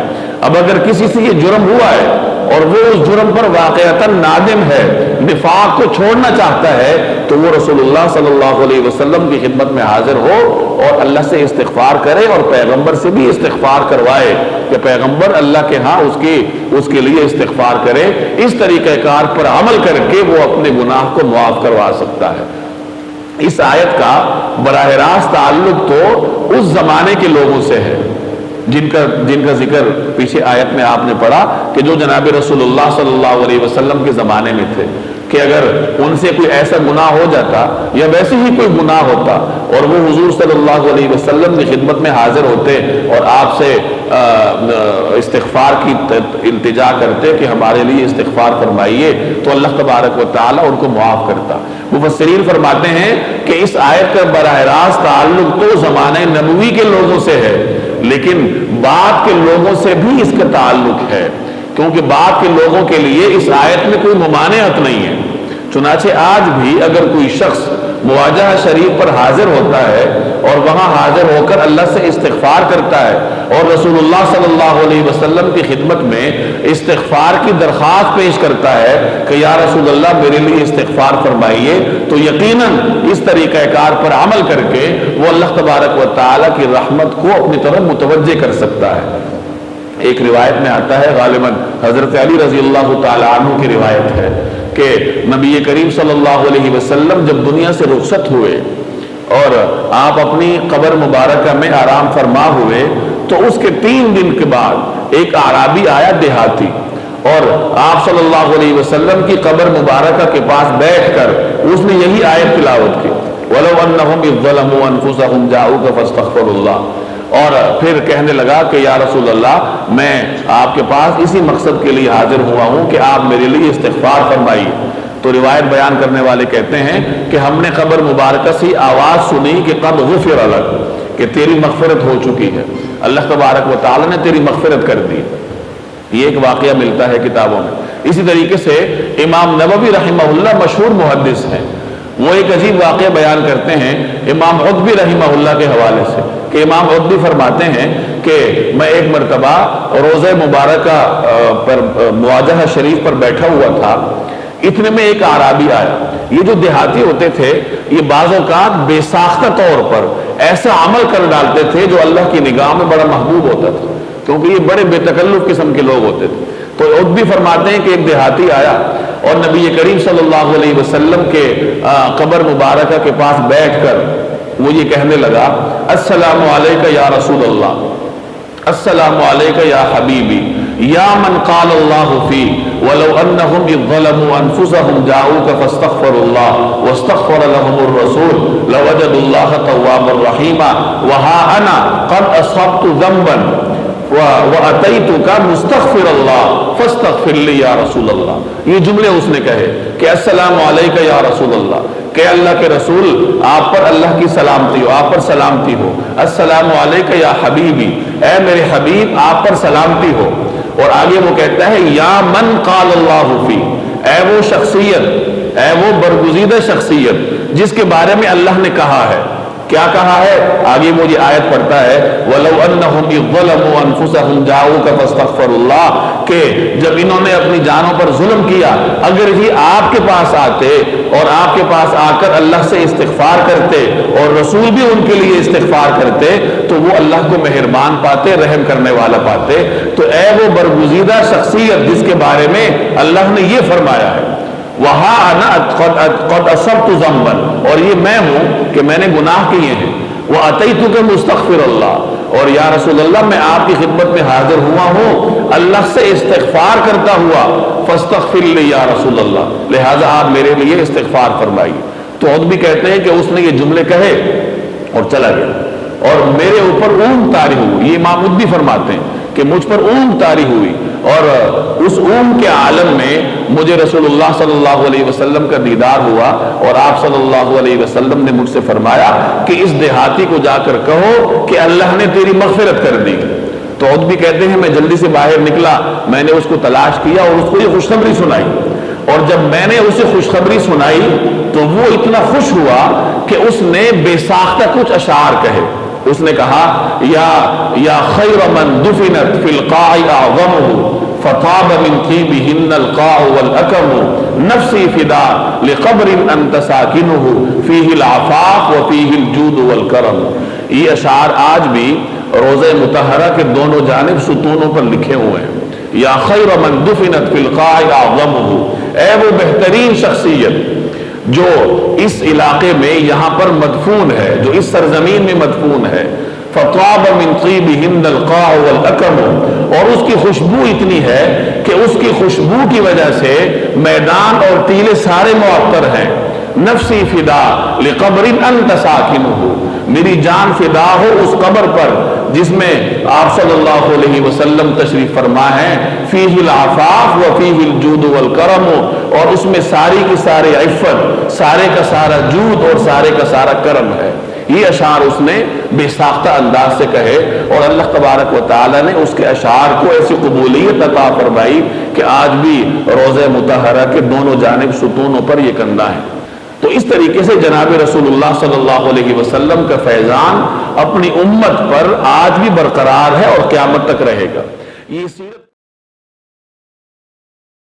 اب اگر کسی سے یہ جرم ہوا ہے اور وہ اس جرم پر واقعتاً نادم ہے، نفاق کو چھوڑنا چاہتا ہے، تو وہ رسول اللہ صلی اللہ علیہ وسلم کی خدمت میں حاضر ہو اور اللہ سے استغفار کرے اور پیغمبر سے بھی استغفار کروائے کہ پیغمبر اللہ کے ہاں اس کے لیے استغفار کرے۔ اس طریقہ کار پر عمل کر کے وہ اپنے گناہ کو معاف کروا سکتا ہے۔ اس آیت کا براہ راست تعلق تو اس زمانے کے لوگوں سے ہے جن کا ذکر پیچھے آیت میں آپ نے پڑھا کہ جو جناب رسول اللہ صلی اللہ علیہ وسلم کے زمانے میں تھے، کہ اگر ان سے کوئی ایسا گناہ ہو جاتا یا ویسے ہی کوئی گناہ ہوتا اور وہ حضور صلی اللہ علیہ وسلم کی خدمت میں حاضر ہوتے اور آپ سے استغفار کی التجا کرتے کہ ہمارے لیے استغفار فرمائیے، تو اللہ تبارک و تعالی ان کو معاف کرتا۔ مفسرین فرماتے ہیں کہ اس آیت کا براہ راست تعلق تو زمانے نبوی کے لوگوں سے ہے، لیکن بعد کے لوگوں سے بھی اس کا تعلق ہے، کیونکہ بعد کے لوگوں کے لیے اس آیت میں کوئی ممانعت نہیں ہے۔ چنانچہ آج بھی اگر کوئی شخص مواجہہ شریف پر حاضر ہوتا ہے اور وہاں حاضر ہو کر اللہ سے استغفار کرتا ہے اور رسول اللہ صلی اللہ علیہ وسلم کی خدمت میں استغفار کی درخواست پیش کرتا ہے کہ یا رسول اللہ میرے لیے استغفار فرمائیے، تو یقیناً اس طریقہ کار پر عمل کر کے وہ اللہ تبارک و تعالی کی رحمت کو اپنی طرف متوجہ کر سکتا ہے۔ ایک روایت میں آتا ہے، غالباً حضرت علی رضی اللہ تعالی عنہ کی روایت ہے کہ نبی کریم صلی اللہ علیہ وسلم جب دنیا سے رخصت ہوئے اور آپ اپنی قبر مبارکہ میں آرام فرما ہوئے تو اس کے 3 دن کے بعد ایک اعرابی آیا دیہاتی، اور آپ صلی اللہ علیہ وسلم کی قبر مبارکہ کے پاس بیٹھ کر اس نے یہی آیت تلاوت کی، وَلَوْ أَنَّهُمْ إِذْ ظَلَمُوا أَنفُسَهُمْ جَاءُوكَ فَاسْتَغْفَرُوا اللَّهَ، اور پھر کہنے لگا کہ یا رسول اللہ میں آپ کے پاس اسی مقصد کے لیے حاضر ہوا ہوں کہ آپ میرے لیے استغفار فرمائیے۔ تو روایت بیان کرنے والے کہتے ہیں کہ ہم نے قبر مبارکہ سے آواز سنی کہ قد غفر لک، کہ تیری مغفرت ہو چکی ہے، اللہ تبارک و تعالی نے تیری مغفرت کر دی۔ یہ ایک واقعہ ملتا ہے کتابوں میں۔ اسی طریقے سے امام نووی رحمہ اللہ مشہور محدث ہیں، وہ ایک عجیب واقعہ بیان کرتے ہیں امام عتبی رحمہ اللہ کے حوالے سے کہ امام عتبی فرماتے ہیں کہ میں ایک مرتبہ روضہ مبارکہ پر مواجہہ شریف پر بیٹھا ہوا تھا، اتنے میں ایک اعرابی آیا۔ یہ جو دیہاتی ہوتے تھے یہ بعض اوقات بے ساختہ طور پر ایسا عمل کر ڈالتے تھے جو اللہ کی نگاہ میں بڑا محبوب ہوتا تھا، کیونکہ یہ بڑے بے تکلف قسم کے لوگ ہوتے تھے۔ تو عتبی فرماتے ہیں کہ ایک دیہاتی آیا اور نبی کریم صلی اللہ علیہ وسلم کے قبر مبارکہ کے پاس بیٹھ کر وہ یہ کہنے لگا، السلام علیکہ یا رسول اللہ، السلام علیکہ یا حبیبی، یا من قال اللہ فی ولو انہم اذ ظلموا انفسہم جاؤک فاستغفروا اللہ واستغفر لهم الرسول لوجدوا اللہ توابا رحیما وہا انا قد اصبت ذنبا وَأَتَيْتُكَ مُسْتَغْفِرَ اللَّهِ فَاسْتَغْفِرْ لِي يَا رَسُولَ اللَّهِ۔ یہ جملے اس نے کہے کہ السلام علیکہ یا رسول اللہ، کہ اللہ کے رسول آپ پر اللہ کی سلامتی ہو، آپ پر سلامتی ہو۔ السلام علیکہ یا حبیبی، اے میرے حبیب آپ پر سلامتی ہو۔ اور آگے وہ کہتا ہے یا من قال اللہ فی، اے وہ شخصیت، اے وہ برگزیدہ شخصیت جس کے بارے میں اللہ نے کہا ہے۔ کیا کہا ہے؟ آگے مجھے آیت پڑھتا ہے وَلَوْ أَنَّهُمْ إِذْ ظَلَمُوا أَنفُسَهُمْ جَاءُوكَ فَاسْتَغْفَرُوا اللَّهَ، کہ جب انہوں نے اپنی جانوں پر ظلم کیا اگر یہ آپ کے پاس آتے اور آپ کے پاس آ کر اللہ سے استغفار کرتے اور رسول بھی ان کے لیے استغفار کرتے تو وہ اللہ کو مہربان پاتے، رحم کرنے والا پاتے۔ تو اے وہ برگزیدہ شخصیت جس کے بارے میں اللہ نے یہ فرمایا ہے وہاں انا قد اصبت ذنبا، اور یہ میں ہوں کہ میں نے گناہ کیے ہیں، واتیتک مستغفر اللہ، اور یا رسول اللہ میں آپ کی خدمت میں حاضر ہوا ہوں اللہ سے استغفار کرتا ہوا، فاستغفر لی یا رسول اللہ، لہذا آپ میرے لیے استغفار فرمائیے۔ تو خود بھی کہتے ہیں کہ اس نے یہ جملے کہے اور چلا گیا اور میرے اوپر اونگ طاری ہوئی۔ یہ امام عتبی فرماتے ہیں کہ مجھ پر اونگ طاری ہوئی اور اس اون کے عالم میں مجھے رسول اللہ صلی اللہ علیہ وسلم کا دیدار ہوا، اور آپ صلی اللہ علیہ وسلم نے مجھ سے فرمایا کہ اس دیہاتی کو جا کر کہو کہ اللہ نے تیری مغفرت کر دی۔ تو خود بھی کہتے ہیں میں جلدی سے باہر نکلا، میں نے اس کو تلاش کیا اور اس کو یہ خوشخبری سنائی، اور جب میں نے اسے خوشخبری سنائی تو وہ اتنا خوش ہوا کہ اس نے بے ساختہ کچھ اشعار کہے۔ اس نے کہا یا خیر من دفنت فی القاع اعظمہ فطاب من طیبہن القاع والاکم نفسی فدا لقبر انت ساکنہ فیہ العفاف وفیہ الجود والکرم۔ یہ اشعار آج بھی روضہ مطہرہ کے دونوں جانب ستونوں پر لکھے ہوئے ہیں۔ یا خیر من دفنت فی القاع اعظمہ، اے وہ بہترین شخصیت جو اس علاقے میں یہاں پر مدفون ہے، جو اس سرزمین میں مدفون ہے، فطاب من طیبہن القاع والاکم، اور اس کی خوشبو اتنی ہے کہ اس کی خوشبو کی وجہ سے میدان اور ٹیلے سارے معطر ہیں۔ نفسی فدا لقبر انت ساکنہ، میری جان فدا ہو اس قبر پر جس میں آپ صلی اللہ علیہ وسلم تشریف فرما ہے، فیہ العفاف وفیہ الجود والکرم، اور اس میں ساری کی ساری عفت، سارے کا سارا جود اور سارے کا سارا کرم ہے۔ یہ اشعار اس نے بے ساختہ انداز سے کہے، اور اللہ تبارک و تعالی نے اس کے اشعار کو ایسی قبولیت عطا فرمائی کہ آج بھی روضہ مطہرہ کے دونوں جانب ستونوں پر یہ کندہ ہے۔ تو اس طریقے سے جناب رسول اللہ صلی اللہ علیہ وسلم کا فیضان اپنی امت پر آج بھی برقرار ہے اور قیامت تک رہے گا۔ یہ سیرت